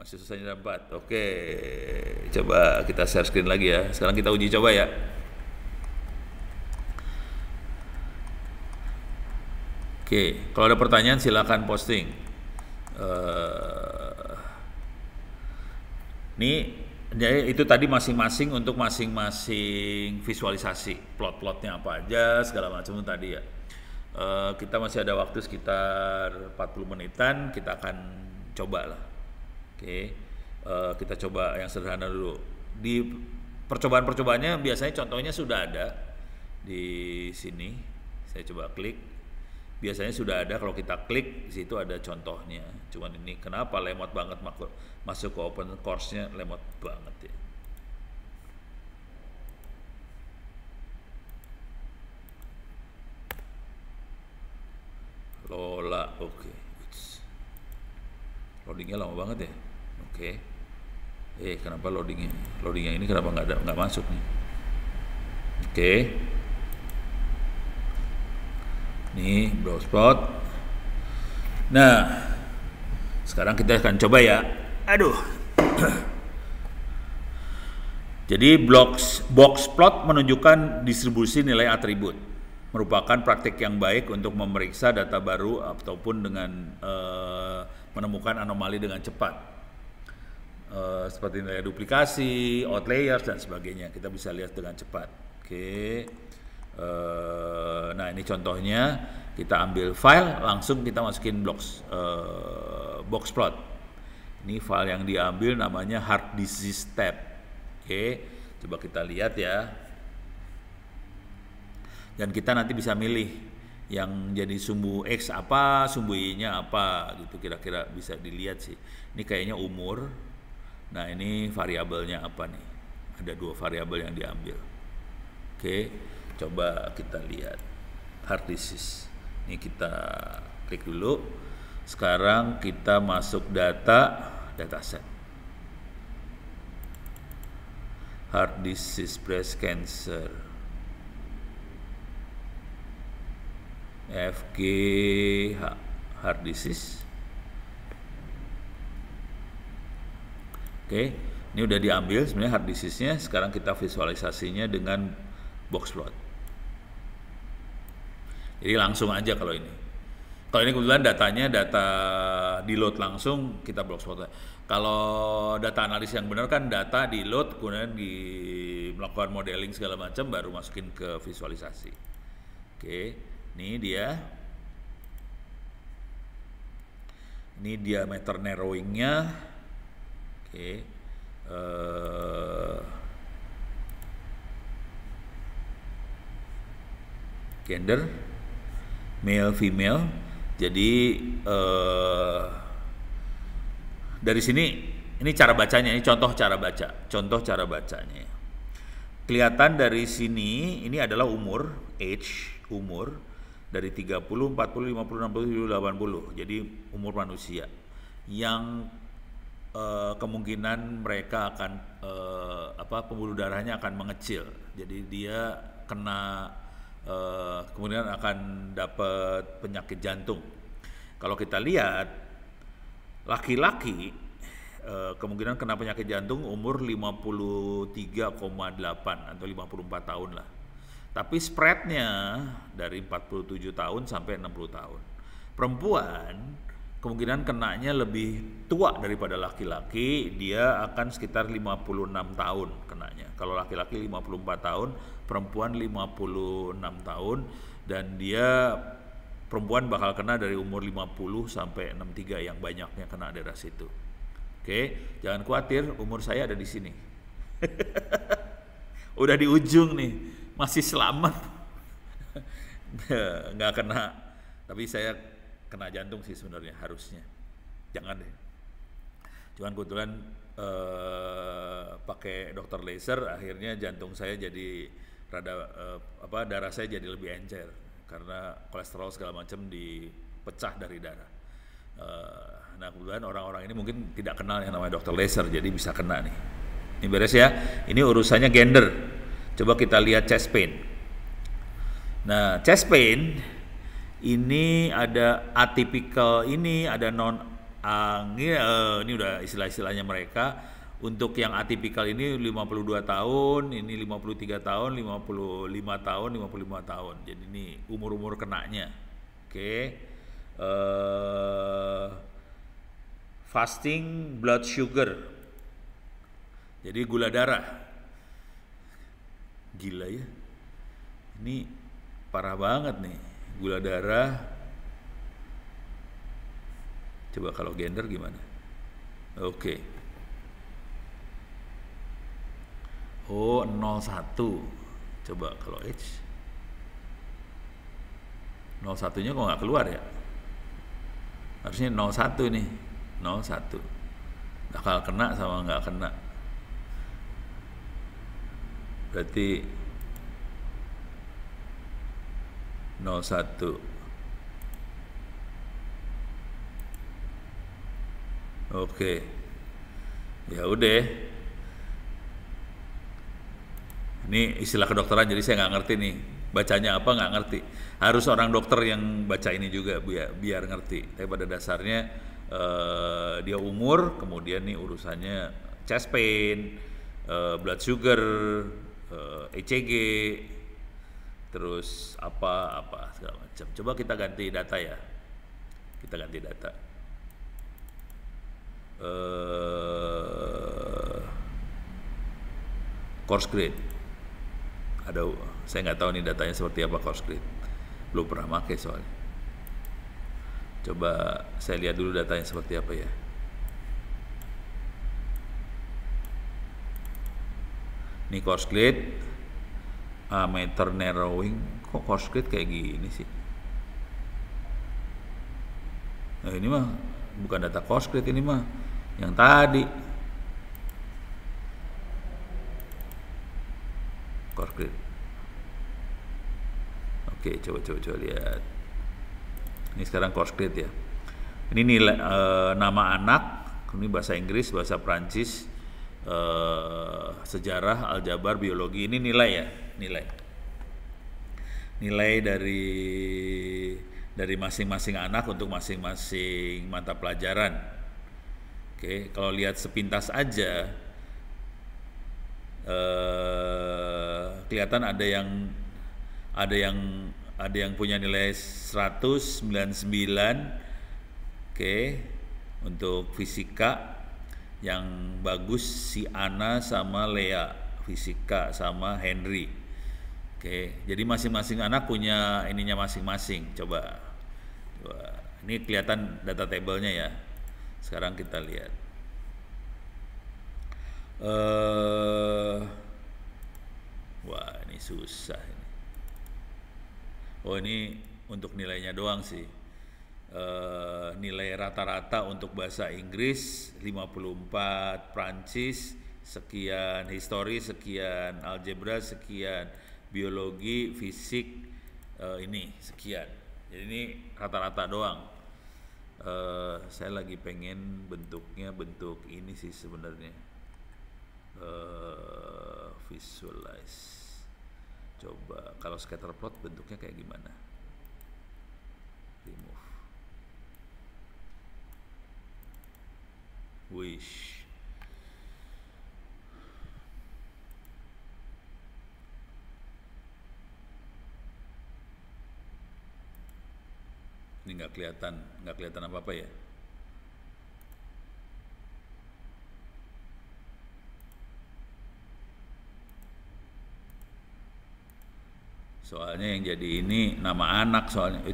Mahasiswanya ada 4. Oke. Coba kita share screen lagi ya. Sekarang kita uji coba ya. Oke, kalau ada pertanyaan silakan posting. Jadi itu tadi masing-masing untuk masing-masing visualisasi, plot-plotnya apa aja, segala macam tadi ya. Kita masih ada waktu sekitar 40 menitan, kita akan coba lah. Oke, kita coba yang sederhana dulu. Di percobaan-percobaannya biasanya contohnya sudah ada di sini. Saya coba klik. Biasanya sudah ada, kalau kita klik di situ ada contohnya. Cuman ini kenapa lemot banget masuk ke open course-nya, lemot banget ya. Lola, oke. Loadingnya lama banget ya. Oke. Kenapa loadingnya ini kenapa nggak masuk nih? Oke. Nih Blogspot. Nah, sekarang kita akan coba ya. Aduh. Jadi boxplot menunjukkan distribusi nilai atribut, merupakan praktik yang baik untuk memeriksa data baru ataupun dengan menemukan anomali dengan cepat, seperti nilai duplikasi, outliers dan sebagainya. Kita bisa lihat dengan cepat. Oke. Nah ini contohnya, kita ambil file, langsung kita masukin boxplot. Ini file yang diambil namanya hard disease tab. Oke, coba kita lihat ya. Dan kita nanti bisa milih yang jadi sumbu X apa, sumbu Y-nya apa gitu, kira-kira bisa dilihat sih. Ini kayaknya umur. Nah ini variabelnya apa nih? Ada 2 variabel yang diambil. Oke, coba kita lihat hard disease. Ini kita klik dulu. Sekarang kita masuk dataset. Hard disease breast cancer. FG hard disease. Oke, ini udah diambil sebenarnya hard disease-nya. Sekarang kita visualisasinya dengan boxplot. Jadi langsung aja kalau ini. Kalau ini kebetulan datanya data di load langsung, kita boxplot. Kalau data analis yang benar kan data di load, kemudian melakukan modeling segala macam, baru masukin ke visualisasi. Oke, ini dia. Ini diameter narrowing-nya. Oke. Gender, male, female. Jadi dari sini ini cara bacanya, ini contoh cara bacanya. Kelihatan dari sini ini adalah umur, umur dari 30, 40, 50, 60, 80. Jadi umur manusia yang kemungkinan mereka akan pembuluh darahnya akan mengecil. Jadi dia kena kemudian akan dapat penyakit jantung. Kalau kita lihat laki-laki kemungkinan kena penyakit jantung umur 53,8 atau 54 tahun lah. Tapi spreadnya dari 47 tahun sampai 60 tahun. Perempuan kemungkinan kenanya lebih tua daripada laki-laki, dia akan sekitar 56 tahun kenanya. Kalau laki-laki 54 tahun, perempuan 56 tahun, dan dia perempuan bakal kena dari umur 50 sampai 63 yang banyaknya kena daerah situ. Oke, jangan khawatir, umur saya ada di sini. Udah di ujung nih, masih selamat. Nggak kena, tapi saya kena jantung sih sebenarnya harusnya. Jangan deh. Cuman kebetulan pakai dokter laser, akhirnya jantung saya jadi darah saya jadi lebih encer karena kolesterol segala macam dipecah dari darah. Nah kebetulan orang-orang ini mungkin tidak kenal yang namanya dokter laser, jadi bisa kena nih. Ini beres ya. Ini urusannya gender. Coba kita lihat chest pain. Nah chest pain ini ada atypical, ini ada ini udah istilah-istilahnya mereka. Untuk yang atipikal ini 52 tahun, ini 53 tahun, 55 tahun, 55 tahun. Jadi ini umur-umur kenanya. Oke. Fasting blood sugar. Jadi gula darah. Gila ya. Ini parah banget nih. Gula darah. Coba kalau gender gimana? Oke. Oh 01. Coba kalau age. 01-nya kok nggak keluar ya? Harusnya 01 nih, 01. Bakal kena sama nggak kena. Berarti 01. Oke. Ya udah. Ini istilah kedokteran jadi saya nggak ngerti nih. Bacanya apa nggak ngerti. Harus orang dokter yang baca ini juga biar ngerti. Tapi pada dasarnya dia umur, kemudian nih urusannya chest pain, blood sugar, ECG, terus apa segala macam. Coba kita ganti data ya. Kita ganti data. Course grade. Saya nggak tahu nih datanya seperti apa course grade. Belum pernah pakai soalnya. Coba saya lihat dulu datanya seperti apa ya. Ini course grade, meter narrowing. Kok course grade kayak gini sih? Nah ini mah bukan data course grade, ini mah yang tadi. Course grade. Oke, coba lihat. Ini sekarang course grade ya. Ini nilai nama anak, ini bahasa Inggris, bahasa Prancis, sejarah, aljabar, biologi. Ini nilai ya, nilai dari masing-masing anak untuk masing-masing mata pelajaran. Oke, kalau lihat sepintas aja kelihatan ada yang punya nilai 199. Oke, untuk fisika yang bagus si Ana sama Lea, fisika sama Henry. Oke, jadi masing-masing anak punya ininya masing-masing. Coba ini kelihatan data tabelnya ya. Sekarang kita lihat. Wah, ini susah ini. Oh, ini untuk nilainya doang sih. Nilai rata-rata untuk bahasa Inggris 54, Prancis sekian, histori sekian, algebra sekian, biologi, fisik ini sekian. Jadi ini rata-rata doang. Saya lagi pengen bentuknya bentuk ini sih sebenarnya. Visualize. Coba kalau scatter plot bentuknya kayak gimana? Remove. Wish. Ini nggak kelihatan apa-apa ya. Soalnya yang jadi ini nama anak soalnya.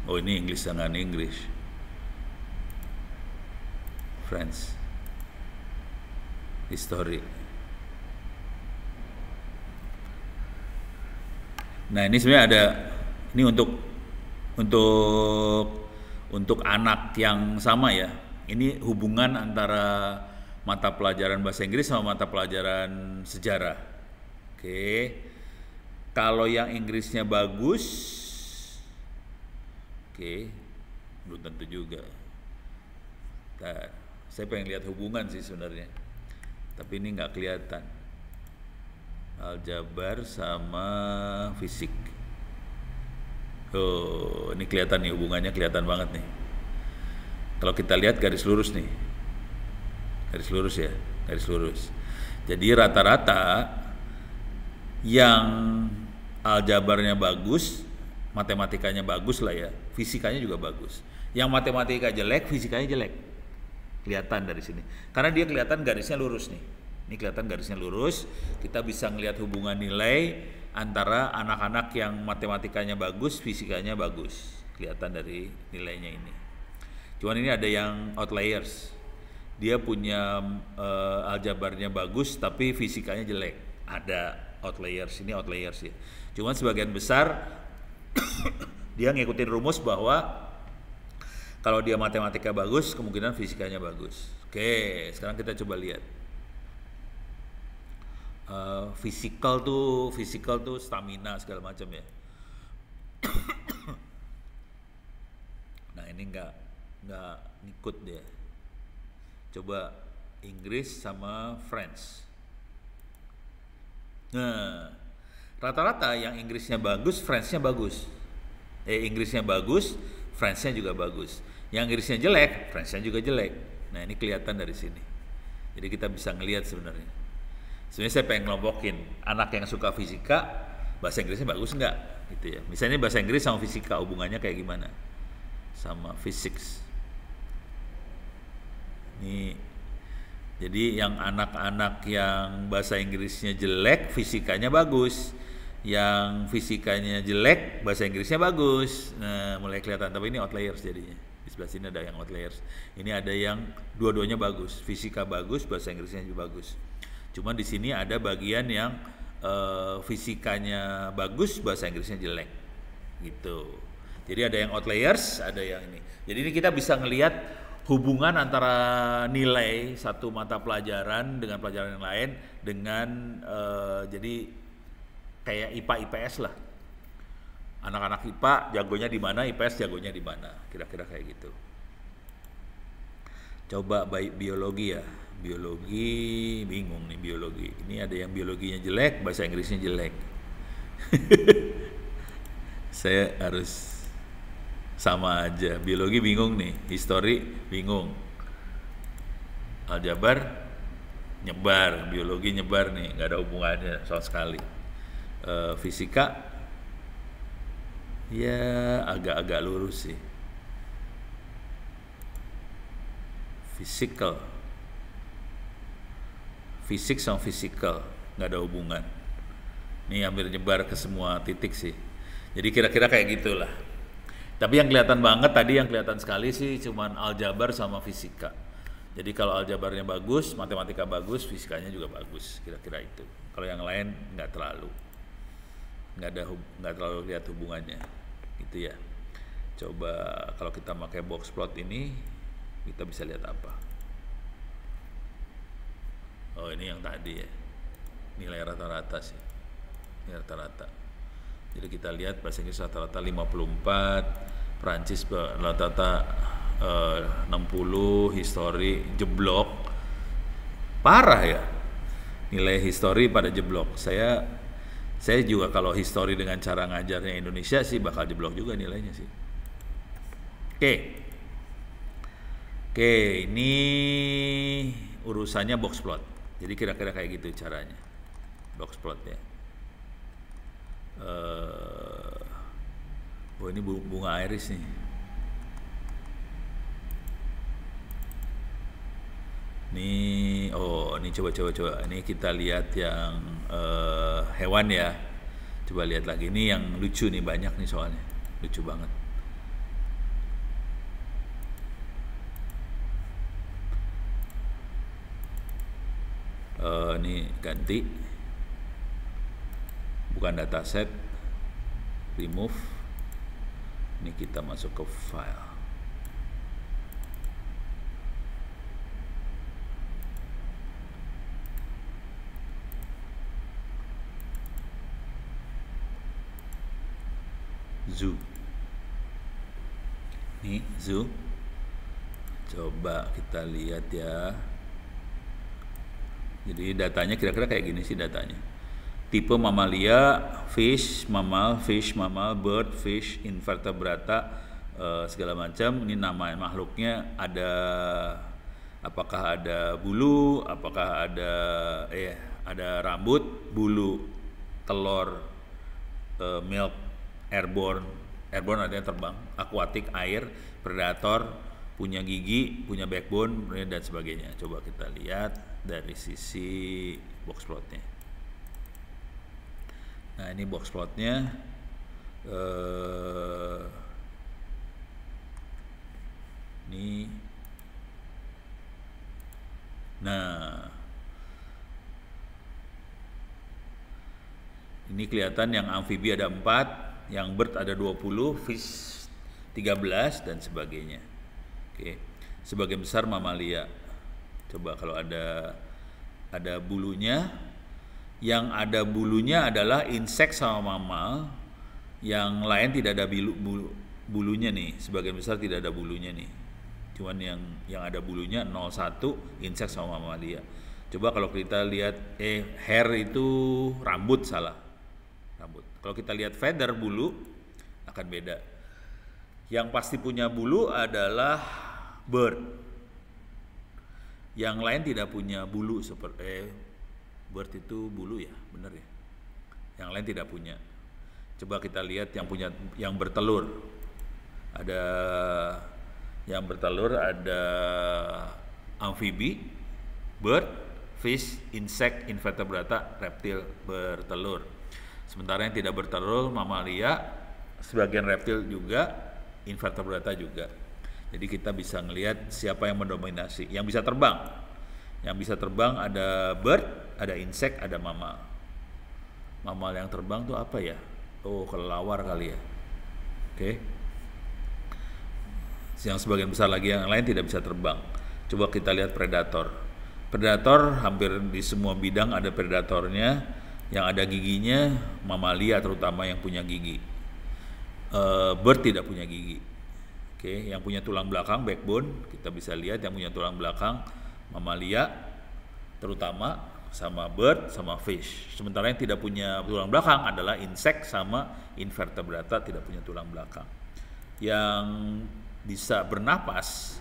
Oh ini English dengan English. Friends. History. Nah ini sebenarnya ada ini untuk anak yang sama ya. Ini hubungan antara mata pelajaran bahasa Inggris sama mata pelajaran sejarah. Oke. Kalau yang Inggrisnya bagus, oke, belum tentu juga. Nah, saya pengen lihat hubungan sih sebenarnya, tapi ini nggak kelihatan. Aljabar sama fisik. Oh, ini kelihatan nih hubungannya, kelihatan banget nih. Kalau kita lihat garis lurus nih, garis lurus ya, garis lurus. Jadi rata-rata yang aljabarnya bagus, matematikanya bagus lah ya, fisikanya juga bagus. Yang matematika jelek, fisikanya jelek. Kelihatan dari sini. Karena dia kelihatan garisnya lurus nih. Ini kelihatan garisnya lurus, kita bisa ngelihat hubungan nilai antara anak-anak yang matematikanya bagus, fisikanya bagus. Kelihatan dari nilainya ini. Cuman ini ada yang outliers. Dia punya aljabarnya bagus tapi fisikanya jelek. Ada outliers, ini outliers ya. Cuman sebagian besar Dia ngikutin rumus bahwa kalau dia matematika bagus, kemungkinan fisikanya bagus. Oke, sekarang kita coba lihat. Physical tuh stamina segala macam ya. Nah ini nggak ngikut dia. Coba Inggris sama French. Nah rata-rata yang Inggrisnya bagus, French-nya bagus. Inggrisnya bagus, French-nya juga bagus. Yang Inggrisnya jelek, French-nya juga jelek. Nah ini kelihatan dari sini. Jadi kita bisa ngelihat sebenarnya. Sebenarnya saya pengen ngelompokin anak yang suka fisika, bahasa Inggrisnya bagus nggak? Gitu ya. Misalnya bahasa Inggris sama fisika hubungannya kayak gimana? Sama physics. Nih, jadi yang anak-anak yang bahasa Inggrisnya jelek, fisikanya bagus. Yang fisikanya jelek, bahasa Inggrisnya bagus. Nah, mulai kelihatan. Tapi ini outliers jadinya. Di sebelah sini ada yang outliers. Ini ada yang dua-duanya bagus. Fisika bagus, bahasa Inggrisnya juga bagus. Cuma di sini ada bagian yang fisikanya bagus, bahasa Inggrisnya jelek, gitu. Jadi ada yang outliers, ada yang ini. Jadi ini kita bisa ngelihat hubungan antara nilai satu mata pelajaran dengan pelajaran yang lain dengan jadi kayak IPA IPS lah. Anak-anak IPA jagonya di mana, IPS jagonya di mana, kira-kira kayak gitu. Coba baik biologi ya. Biologi bingung nih biologi. Ini ada yang biologinya jelek, bahasa Inggrisnya jelek. Saya harus sama aja. Biologi bingung nih, history bingung. Aljabar nyebar, biologi nyebar nih, nggak ada hubungannya sama sekali. Fisika ya agak-agak lurus sih. Fisik sama fisikal nggak ada hubungan. Ini hampir nyebar ke semua titik sih. Jadi kira-kira kayak gitulah. Tapi yang kelihatan banget tadi, yang kelihatan sekali sih cuman aljabar sama fisika. Jadi kalau aljabarnya bagus, matematika bagus, fisikanya juga bagus. Kira-kira itu. Kalau yang lain nggak terlalu lihat hubungannya. Gitu ya. Coba kalau kita pakai box plot ini, kita bisa lihat apa? Oh ini yang tadi ya, nilai rata-rata sih, nilai rata-rata. Jadi kita lihat bahasa Inggris rata-rata 54, Prancis rata-rata 60, history jeblok, parah ya, nilai history pada jeblok. Saya juga kalau history dengan cara ngajarnya Indonesia sih bakal jeblok juga nilainya sih. Oke, ini urusannya box plot. Jadi kira-kira kayak gitu caranya box plotnya. Ini bunga iris nih. Ini coba. Ini kita lihat yang hewan ya. Coba lihat lagi. Ini yang lucu nih, banyak nih soalnya. Lucu banget. Ini ganti, bukan dataset, remove. Ini kita masuk ke file. Zoo. Ini zoo. Coba kita lihat ya. Jadi datanya kira-kira kayak gini sih datanya. Tipe mamalia, fish, mammal, bird, fish, invertebrata, segala macam. Ini nama makhluknya ada, apakah ada bulu, apakah ada rambut, bulu, telur, milk, airborne artinya terbang, aquatic air, predator, punya gigi, punya backbone, dan sebagainya. Coba kita lihat dari sisi box plotnya. Nah ini box plotnya. Ini kelihatan yang amfibi ada 4, yang bird ada 20, fish 13 dan sebagainya. Oke. Sebagian besar mamalia. Coba kalau ada bulunya, yang ada bulunya adalah insek sama mammal, yang lain tidak ada bulunya nih, sebagian besar tidak ada bulunya nih. Cuman yang ada bulunya 01 insek sama mamalia. Coba kalau kita lihat hair itu rambut, salah. Rambut. Kalau kita lihat feather bulu akan beda. Yang pasti punya bulu adalah bird. Yang lain tidak punya bulu seperti bird itu bulu ya, benar ya. Yang lain tidak punya. Coba kita lihat yang bertelur. Ada yang bertelur ada amfibi, bird, fish, insect, invertebrata, reptil bertelur. Sementara yang tidak bertelur mamalia, sebagian reptil juga, invertebrata juga. Jadi kita bisa ngelihat siapa yang mendominasi. Yang bisa terbang. Yang bisa terbang ada bird, ada insect, ada mammal. Mammal yang terbang tuh apa ya? Oh, kelelawar kali ya. Oke. Yang sebagian besar lagi yang lain tidak bisa terbang. Coba kita lihat predator. Predator hampir di semua bidang ada predatornya. Yang ada giginya mamalia, terutama yang punya gigi. Bird tidak punya gigi. Oke, yang punya tulang belakang backbone kita bisa lihat yang punya tulang belakang mamalia, terutama sama bird sama fish. Sementara yang tidak punya tulang belakang adalah insek sama invertebrata, tidak punya tulang belakang. Yang bisa bernapas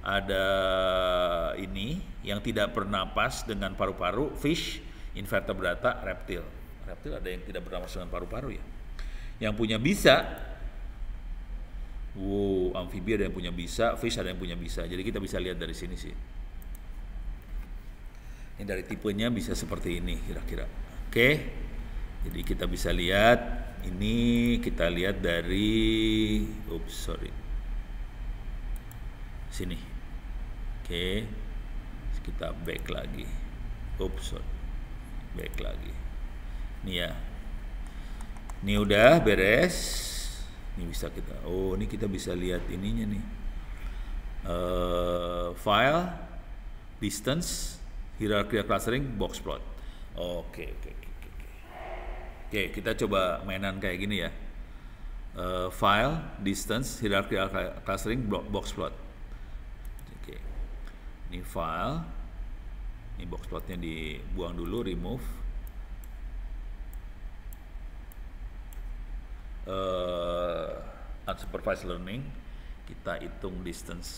ada ini, yang tidak bernapas dengan paru-paru, fish, invertebrata, reptil. Reptil ada yang tidak bernapas dengan paru-paru ya. Yang punya bisa, amfibi ada yang punya bisa, fish ada yang punya bisa. Jadi kita bisa lihat dari sini sih. Ini dari tipenya bisa seperti ini kira-kira. Oke. Jadi kita bisa lihat ini, kita lihat dari sini. Oke. Kita back lagi. Back lagi. Ini ya. Ini udah beres. Ini bisa kita. Ini kita bisa lihat ininya nih. File, distance, hierarchical clustering, box plot. Oke, kita coba mainan kayak gini ya. File, distance, hierarchical clustering, box plot. Oke. Ini file. Ini box plotnya dibuang dulu, remove. Unsupervised learning, kita hitung distance.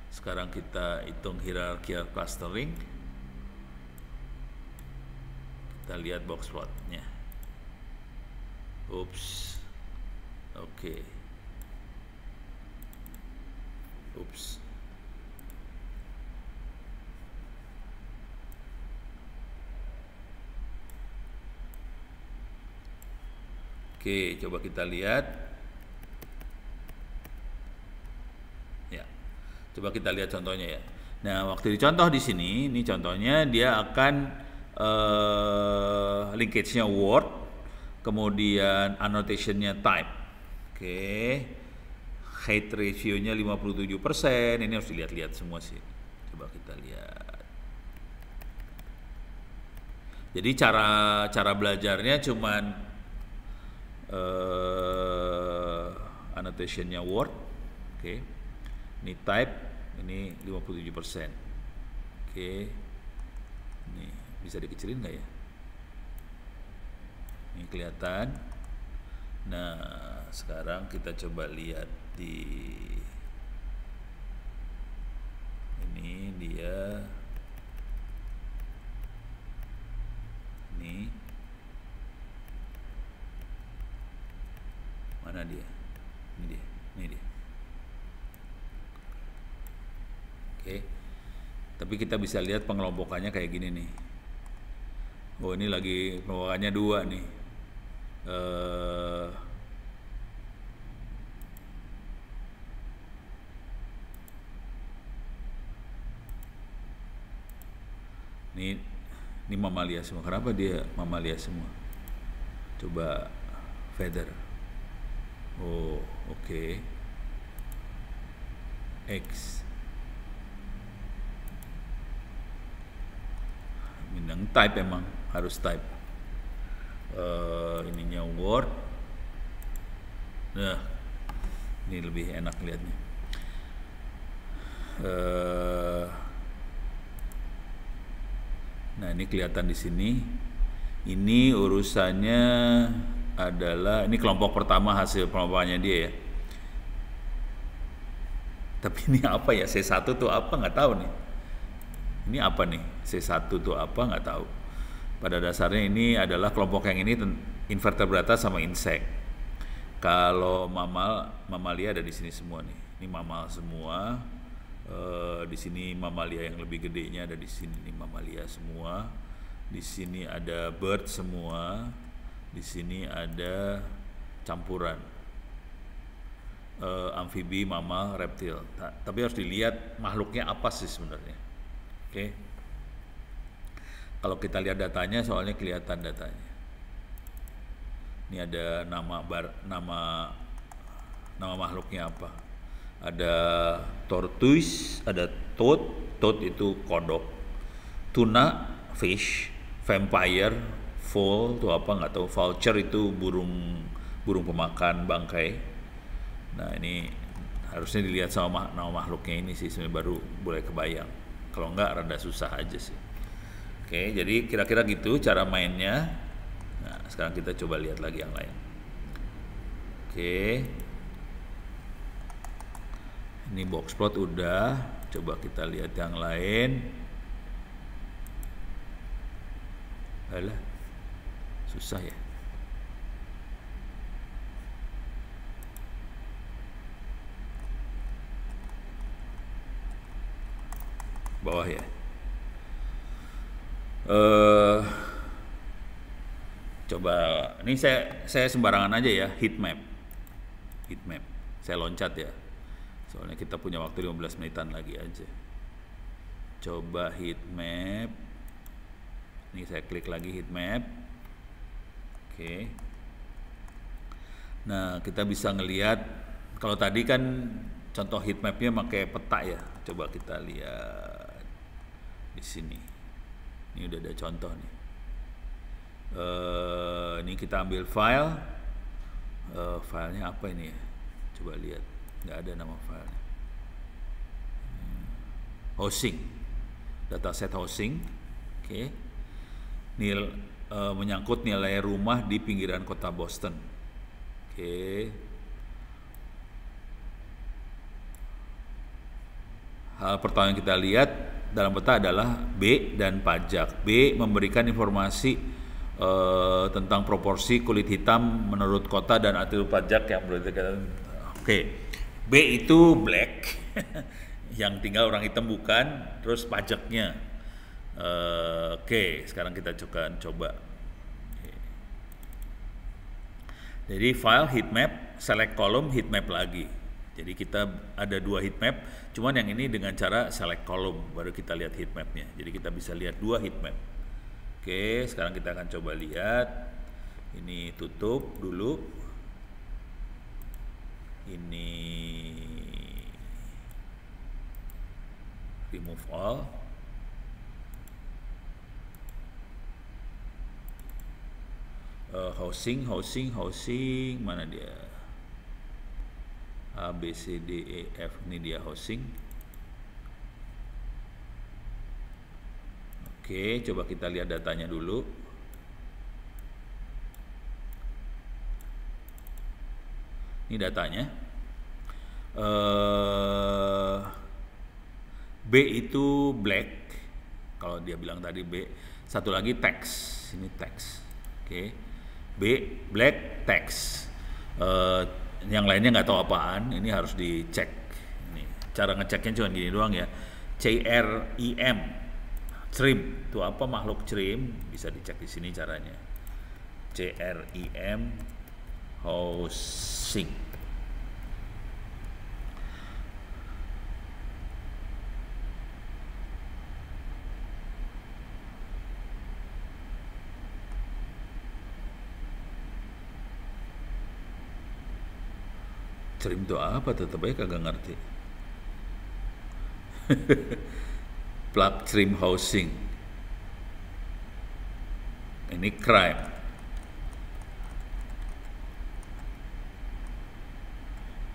Sekarang kita hitung hierarchical clustering. Kita lihat box plotnya. Oke. Oke, coba kita lihat. Ya, coba kita lihat contohnya ya. Nah, waktu dicontoh di sini, ini contohnya dia akan linkage-nya word, kemudian annotation-nya type. Oke, height ratio-nya 57%. Ini harus dilihat-lihat semua sih. Coba kita lihat. Jadi cara belajarnya cuman annotation-nya word. Oke. Ini type, ini 57%. Oke. Ini bisa dikecilin nggak ya? Ini kelihatan. Nah, sekarang kita coba lihat di ini dia. Ini mana dia? Ini dia. Oke. Tapi kita bisa lihat pengelompokannya kayak gini nih. Ini lagi pengelompokannya 2 nih. Ini mamalia semua. Kenapa dia mamalia semua? Coba feather. Oh, oke. X. Minang type emang harus type. Ininya word. Nah, ini lebih enak lihatnya. Nah, ini kelihatan di sini. Ini urusannya adalah ini kelompok pertama hasil penelitiannya dia ya. Tapi ini apa ya? C1 tuh apa nggak tahu nih. Ini apa nih? C1 tuh apa nggak tahu. Pada dasarnya ini adalah kelompok yang ini invertebrata sama insek. Kalau mamalia ada di sini semua nih. Ini mamal semua. Di sini mamalia yang lebih gedenya ada di sini nih, mamalia semua. Di sini ada bird semua. Di sini ada campuran amfibi, mamal, reptil. Tapi harus dilihat makhluknya apa sih sebenarnya. Oke. Kalau kita lihat datanya, soalnya kelihatan datanya. Ini ada nama makhluknya apa. Ada tortoise, ada toad itu kodok, tuna fish, vampire, vole itu apa nggak tahu, vulture itu burung pemakan bangkai. Nah ini harusnya dilihat sama nama makhluknya ini sih sebenarnya baru boleh kebayang. Kalau nggak rada susah aja sih. Oke, jadi kira-kira gitu cara mainnya. Nah sekarang kita coba lihat lagi yang lain. Oke. Ini box plot udah, coba kita lihat yang lain. Alah, susah ya. Bawah ya. Coba, ini saya sembarangan aja ya, heat map. Saya loncat ya. Soalnya kita punya waktu 15 menitan lagi aja. Coba heat map. Ini saya klik lagi heat map. Oke. Nah, kita bisa ngelihat kalau tadi kan contoh heat mapnya pakai peta ya. Coba kita lihat di sini. Ini udah ada contoh nih. Ini kita ambil file. Filenya apa ini ya? Coba lihat. Nggak ada nama file. Housing, dataset housing. Oke. Menyangkut nilai rumah di pinggiran kota Boston. Oke. Hal pertama yang kita lihat dalam peta adalah B dan pajak. B memberikan informasi tentang proporsi kulit hitam menurut kota dan atribut pajak yang berdasarkan. Oke. B itu black, yang tinggal orang hitam bukan, terus pajaknya. Oke, sekarang kita coba. Jadi file heatmap, select column, heatmap lagi. Jadi kita ada 2 heatmap, cuman yang ini dengan cara select column, baru kita lihat heatmapnya. Jadi kita bisa lihat 2 heatmap. Oke, sekarang kita akan coba lihat. Ini tutup dulu. Ini remove all. Housing mana dia? A B C D E F, ini dia housing. Oke, coba kita lihat datanya dulu. Ini datanya. B itu black. Kalau dia bilang tadi B. Satu lagi text. Ini text. Oke. B black text. Yang lainnya nggak tahu apaan. Ini harus dicek. Ini cara ngeceknya cuma gini doang ya. CREM. Trim. Itu apa makhluk trim? Bisa dicek di sini caranya. CREM housing. Trim itu apa? Tetep aja kagak ngerti. Plug trim housing. Ini crime.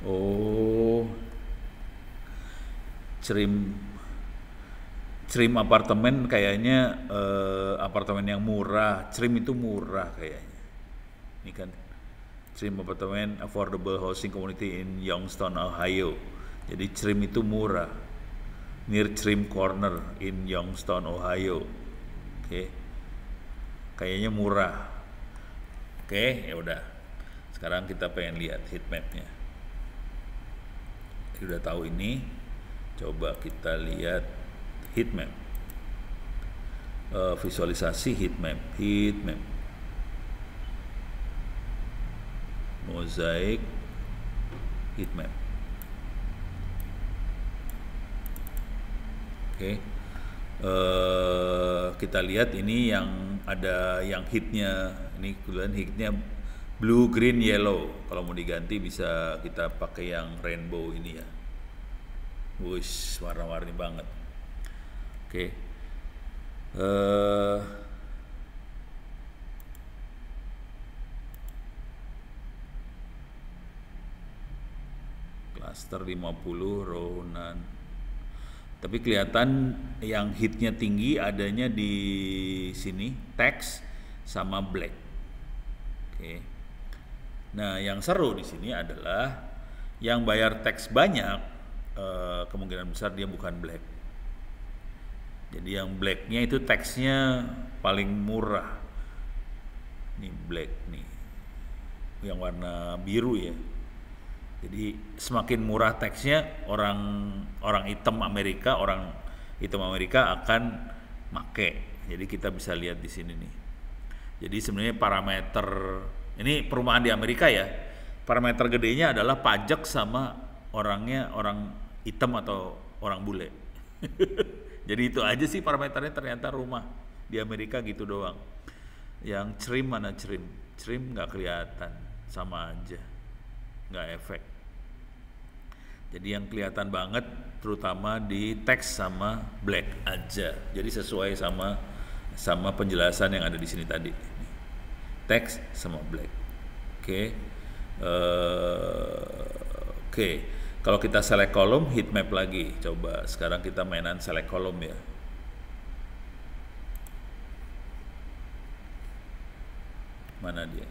Oh, trim apartemen kayaknya apartemen yang murah. Trim itu murah kayaknya. Ini kan trim apartemen affordable housing community in Youngstown, Ohio. Jadi trim itu murah. Near Trim Corner in Youngstown, Ohio. Oke. Kayaknya murah. Oke, ya udah. Sekarang kita pengen lihat heat map-nya. Kita udah tahu ini. Coba kita lihat heat map. Visualisasi heat map. Mosaic heat map. Oke. Kita lihat ini yang ada yang hitnya, ini kebetulan hitnya blue, green, yellow. Kalau mau diganti bisa kita pakai yang rainbow ini ya. Wush, warna-warni banget. Oke. Cluster 50 Ronan. Tapi kelihatan yang hitnya tinggi adanya di sini, text sama black. Oke. Nah, yang seru di sini adalah yang bayar teks banyak, kemungkinan besar dia bukan black. Jadi yang blacknya itu teksnya paling murah. Ini black nih, yang warna biru ya. Jadi semakin murah teksnya, orang hitam Amerika akan make. Jadi kita bisa lihat di sini nih. Jadi sebenarnya parameter ini perumahan di Amerika ya. Parameter gedenya adalah pajak sama orang hitam atau orang bule. Jadi itu aja sih parameternya, ternyata rumah di Amerika gitu doang. Yang trim mana trim? Trim nggak kelihatan, sama aja, nggak efek. Jadi yang kelihatan banget terutama di teks sama black aja. Jadi sesuai sama penjelasan yang ada di sini tadi. Teks sama black. Oke. Oke. Kalau kita select kolom, heat map lagi. Coba sekarang kita mainan select kolom ya. Mana dia?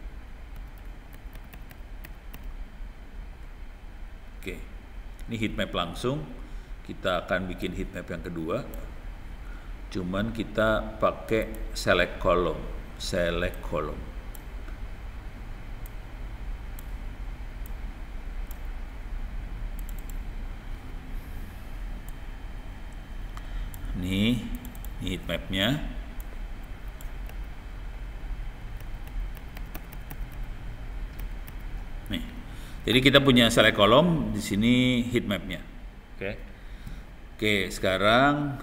Oke. Ini heat map langsung. Kita akan bikin heat map yang kedua. Cuman kita pakai select kolom. Nih heat mapnya. Nih. Jadi kita punya select kolom, di sini heat mapnya. Oke, sekarang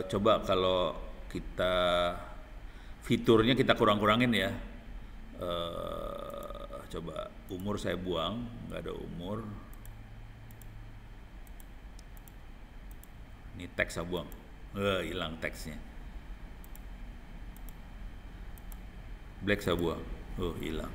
coba kalau kita fiturnya kita kurang-kurangin ya. Coba umur saya buang, nggak ada umur. Ini teks saya buang, hilang teksnya. Black saya buang, hilang.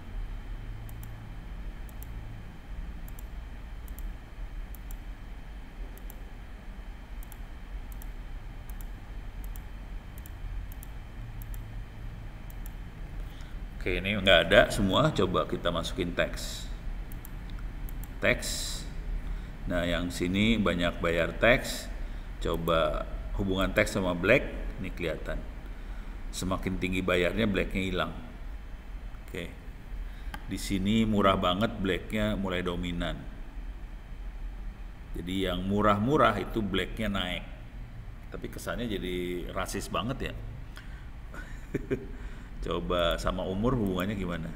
Oke, ini nggak ada semua. Coba kita masukin teks. Nah, yang sini banyak bayar teks. Coba hubungan teks sama black, ini kelihatan. Semakin tinggi bayarnya, blacknya hilang. Oke, di sini murah banget, blacknya mulai dominan. Jadi yang murah-murah itu blacknya naik. Tapi kesannya jadi rasis banget ya. Coba sama umur hubungannya gimana?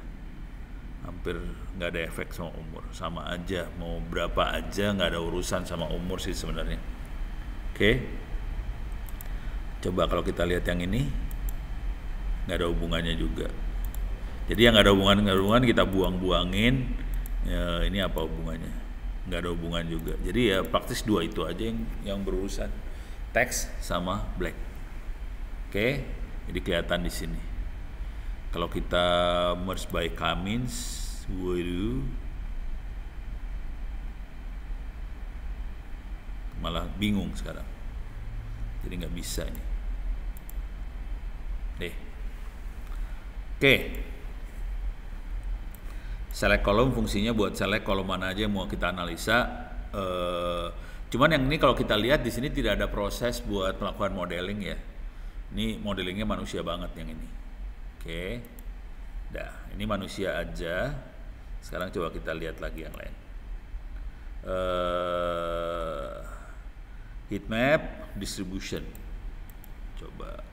Hampir nggak ada efek sama umur, sama aja, mau berapa aja nggak ada urusan sama umur sih sebenarnya. Oke, coba kalau kita lihat yang ini, nggak ada hubungannya juga. Jadi yang nggak ada hubungan kita buang-buangin, Ya, ini apa hubungannya? Nggak ada hubungan juga. Jadi ya praktis dua itu aja yang berurusan, teks sama black. Oke, jadi kelihatan di sini. Kalau kita merge by Cummins, waduh, malah bingung sekarang. Jadi nggak bisa ini. Deh. Oke. Select column fungsinya buat select kolom mana aja yang mau kita analisa. Cuman yang ini kalau kita lihat di sini tidak ada proses buat melakukan modeling ya. Ini modelingnya manusia banget yang ini. Oke. Dah, ini manusia aja. Sekarang coba kita lihat lagi yang lain. Heat map, distribution. Coba.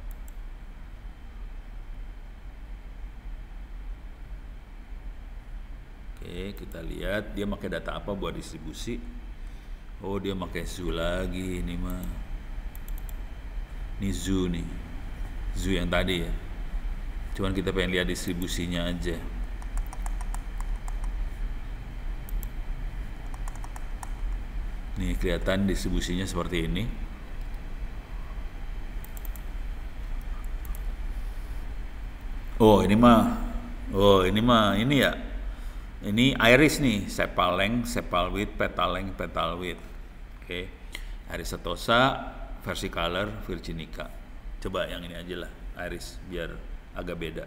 Oke, kita lihat dia pakai data apa buat distribusi. Oh, dia pakai zoo lagi ini mah. Ini zoo nih. Zoo yang tadi ya. Cuman kita pengen lihat distribusinya aja. Nih kelihatan distribusinya seperti ini. Oh, ini mah ini ya. Ini iris nih, sepal length, sepal width, petal length, petal width. Oke. Iris setosa, versicolor, virginica. Coba yang ini aja lah, iris biar agak beda.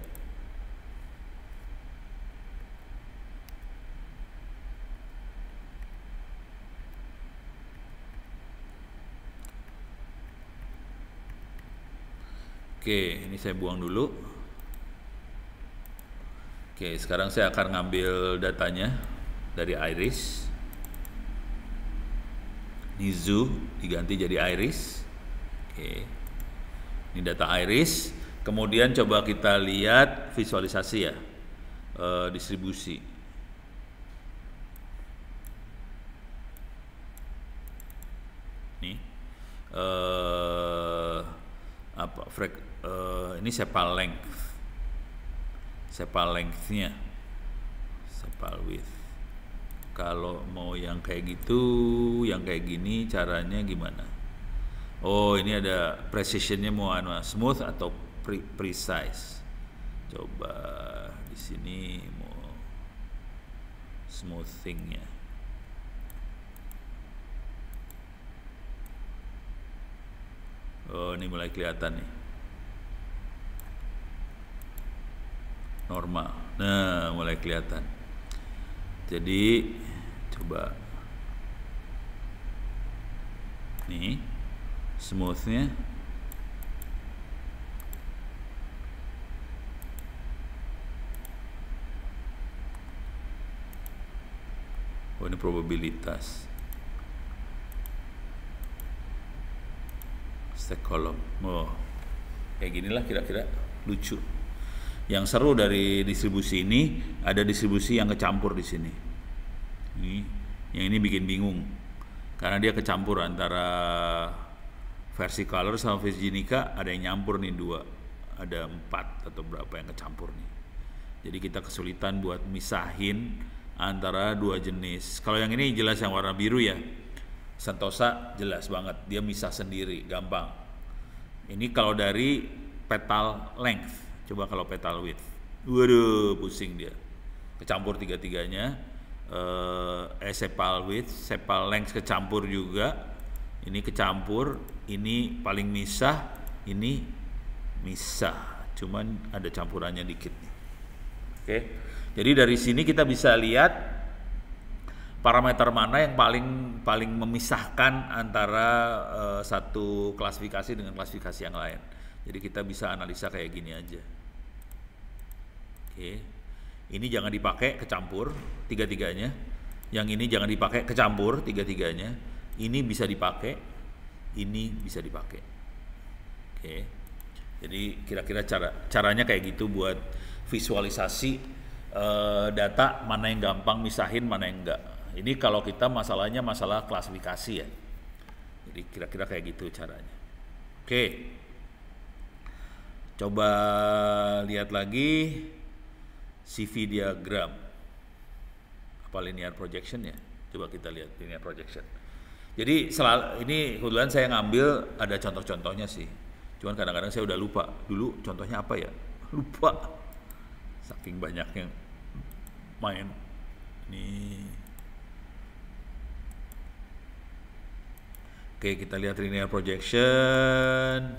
Oke, ini saya buang dulu. Oke, sekarang saya akan ngambil datanya dari iris. Ini zoo diganti jadi iris. Oke, ini data iris. Kemudian coba kita lihat visualisasi ya, distribusi. Nih, ini sepal length. Sepal length-nya, sepal width. Kalau mau yang kayak gitu, yang kayak gini caranya gimana? Oh, ini ada precision-nya mau smooth atau precise. Coba di sini mau smoothing-nya. Oh, ini mulai kelihatan nih. Normal. Nah, mulai kelihatan. Jadi coba nih smoothnya. Oh, ini probabilitas. Stack column. Oh, kayak ginilah kira-kira, lucu. Yang seru dari distribusi ini ada distribusi yang kecampur di sini. Yang ini bikin bingung karena dia kecampur antara versicolor sama virginica, ada yang nyampur nih dua, ada 4 atau berapa yang kecampur nih. Jadi kita kesulitan buat misahin antara dua jenis. Kalau yang ini jelas yang warna biru ya, sentosa jelas banget dia misah sendiri, gampang. Ini kalau dari petal length. Coba kalau petal width, waduh pusing dia, kecampur tiga-tiganya. Sepal width, sepal length kecampur juga. Ini kecampur, ini paling misah, ini misah, cuman ada campurannya dikit nih. Oke, jadi dari sini kita bisa lihat parameter mana yang paling memisahkan antara satu klasifikasi dengan klasifikasi yang lain. Jadi kita bisa analisa kayak gini aja. Oke, ini jangan dipakai kecampur tiga-tiganya. Yang ini jangan dipakai kecampur tiga-tiganya. Ini bisa dipakai, ini bisa dipakai. Oke, jadi kira-kira caranya kayak gitu buat visualisasi data, mana yang gampang misahin, mana yang enggak. Ini kalau kita masalahnya masalah klasifikasi ya. Jadi kira-kira kayak gitu caranya. Oke, coba lihat lagi CV diagram. apa linear projection ya. Coba kita lihat linear projection. Jadi ini kebetulan saya ngambil ada contoh-contohnya sih. Cuman kadang-kadang saya udah lupa. Dulu contohnya apa ya? Lupa. Saking banyaknya main. Nih. Oke, kita lihat linear projection.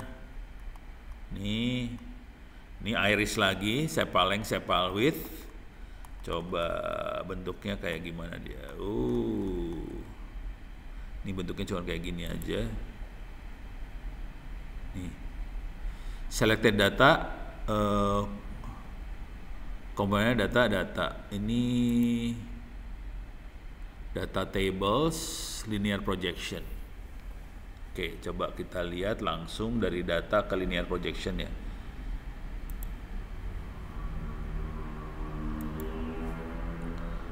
Nih. Ini iris lagi, sepal length, sepal width. Coba bentuknya kayak gimana dia. Ini bentuknya cuma kayak gini aja. Nih. Selected data, komponennya data. Ini data tables, linear projection. Oke, coba kita lihat langsung dari data ke linear projection ya.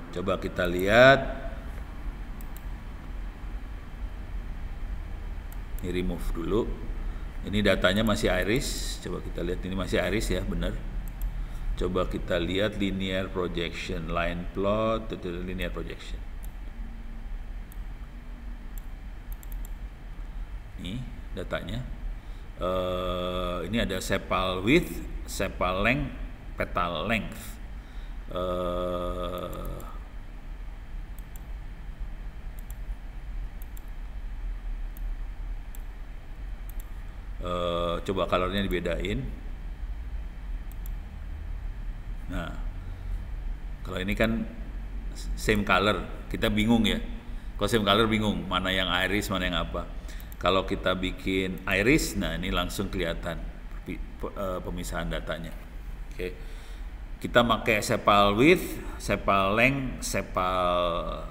Coba kita lihat. Ini remove dulu. Ini datanya masih iris. Coba kita lihat, ini masih iris ya, benar. Coba kita lihat linear projection, line plot, linear projection. Ini datanya. Ini ada sepal width, sepal length, petal length. Coba colornya dibedain. Nah, kalau ini kan same color, kita bingung ya. Kalau same color bingung mana yang iris, mana yang apa. Kalau kita bikin iris, nah ini langsung kelihatan pemisahan datanya. Oke. Kita pakai sepal width, sepal length, sepal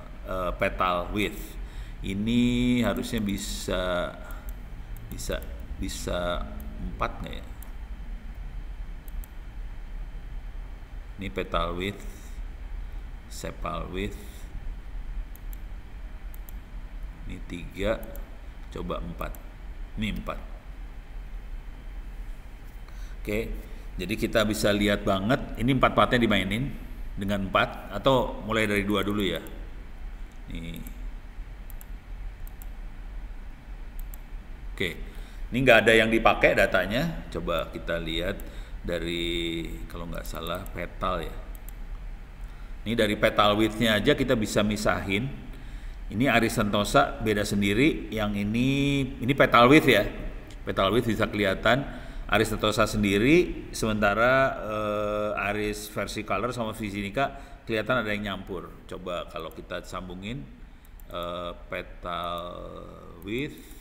petal width. Ini harusnya bisa 4 nggak ya? Ini petal width, sepal width. Ini 3, coba 4. Ini 4. Oke, jadi kita bisa lihat banget. Ini 4 partnya dimainin dengan 4, atau mulai dari 2 dulu ya. Nih. Oke. Ini nggak ada yang dipakai datanya. Coba kita lihat dari, kalau nggak salah, petal ya. Ini dari petal width-nya aja kita bisa misahin. Ini Aries Sentosa beda sendiri. Yang ini petal width ya. Petal width bisa kelihatan. Aries Sentosa sendiri. Sementara Aries versi color sama Virginica kelihatan ada yang nyampur. Coba kalau kita sambungin petal width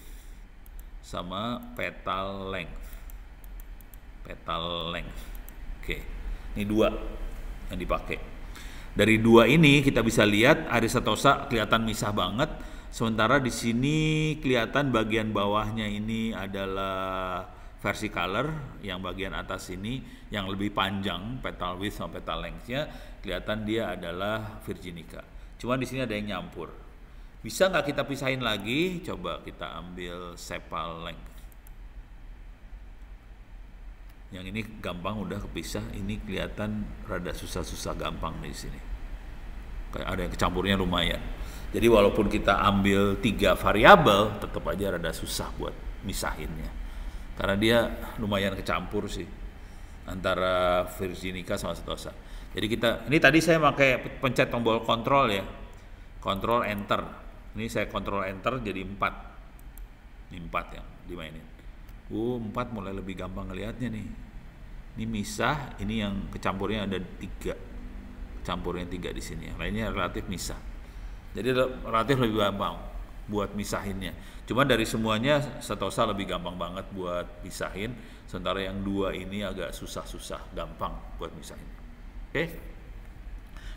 sama petal length. Oke, ini 2 yang dipakai. Dari 2 ini kita bisa lihat Aries Sentosa kelihatan misah banget. Sementara di sini kelihatan bagian bawahnya ini adalah versi color, yang bagian atas ini yang lebih panjang, petal width sama petal length-nya kelihatan dia adalah Virginica. Cuma di sini ada yang nyampur. Bisa nggak kita pisahin lagi? Coba kita ambil sepal length. Yang ini gampang udah kepisah. Ini kelihatan rada susah-susah gampang di sini. Kayak ada yang kecampurnya lumayan. Jadi walaupun kita ambil 3 variabel, tetap aja rada susah buat misahinnya. Karena dia lumayan kecampur sih antara Virginica sama Sentosa. Jadi ini tadi saya pakai pencet tombol kontrol ya. Kontrol enter. Ini saya kontrol enter jadi 4. Ini 4 yang dimainin. 4 mulai lebih gampang ngelihatnya nih. Ini misah, ini yang kecampurnya ada 3. Campurnya 3 di sini. Yang lainnya relatif misah. Jadi relatif lebih gampang buat misahinnya. Cuma dari semuanya Sentosa lebih gampang banget buat misahin. Sementara yang 2 ini agak susah-susah, gampang buat misahin. Oke.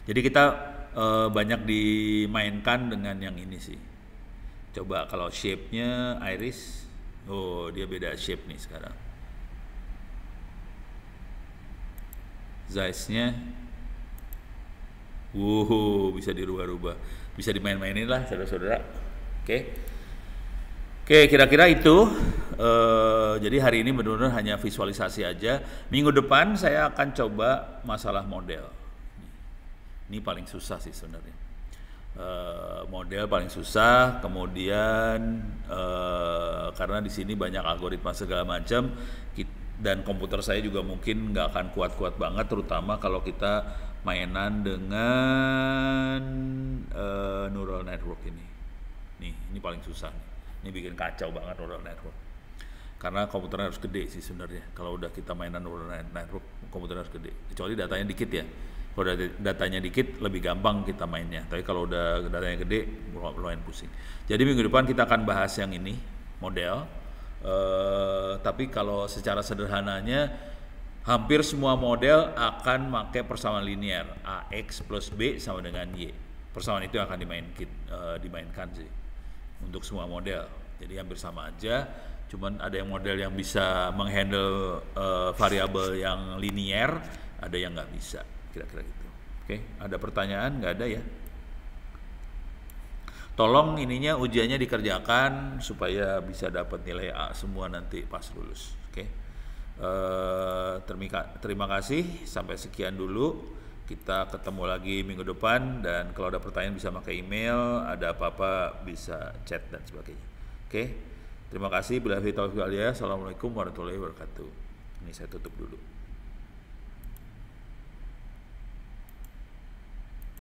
Jadi kita banyak dimainkan dengan yang ini sih. Coba kalau shape-nya iris, dia beda shape nih sekarang. Size-nya, bisa dirubah-rubah, bisa dimain-mainin lah saudara-saudara. Oke, kira-kira itu. Jadi hari ini benar-benar hanya visualisasi aja. Minggu depan saya akan coba masalah model. Ini paling susah sih sebenarnya. model paling susah, kemudian karena di sini banyak algoritma segala macam, dan komputer saya juga mungkin nggak akan kuat-kuat banget, terutama kalau kita mainan dengan neural network ini. Nih, ini paling susah nih. Ini bikin kacau banget neural network. Karena komputernya harus gede sih sebenarnya. Kalau udah kita mainan neural network, komputernya harus gede. Kecuali datanya dikit ya. Kalau datanya dikit lebih gampang kita mainnya. Tapi kalau udah datanya gede, lumayan pusing. Jadi minggu depan kita akan bahas yang ini, model. Tapi kalau secara sederhananya, hampir semua model akan pakai persamaan linear. AX plus B sama dengan Y. Persamaan itu akan dimainkan sih untuk semua model. Jadi hampir sama aja. Cuman ada yang model yang bisa menghandle variabel yang linear, ada yang nggak bisa, kira-kira gitu. Oke, ada pertanyaan? Nggak ada ya? Tolong ininya ujiannya dikerjakan supaya bisa dapat nilai A semua nanti pas lulus. Oke, terima kasih. Sampai sekian dulu. Kita ketemu lagi minggu depan, dan kalau ada pertanyaan bisa pakai email, ada apa-apa bisa chat dan sebagainya. Oke. Terima kasih. Assalamualaikum warahmatullahi wabarakatuh. Ini saya tutup dulu.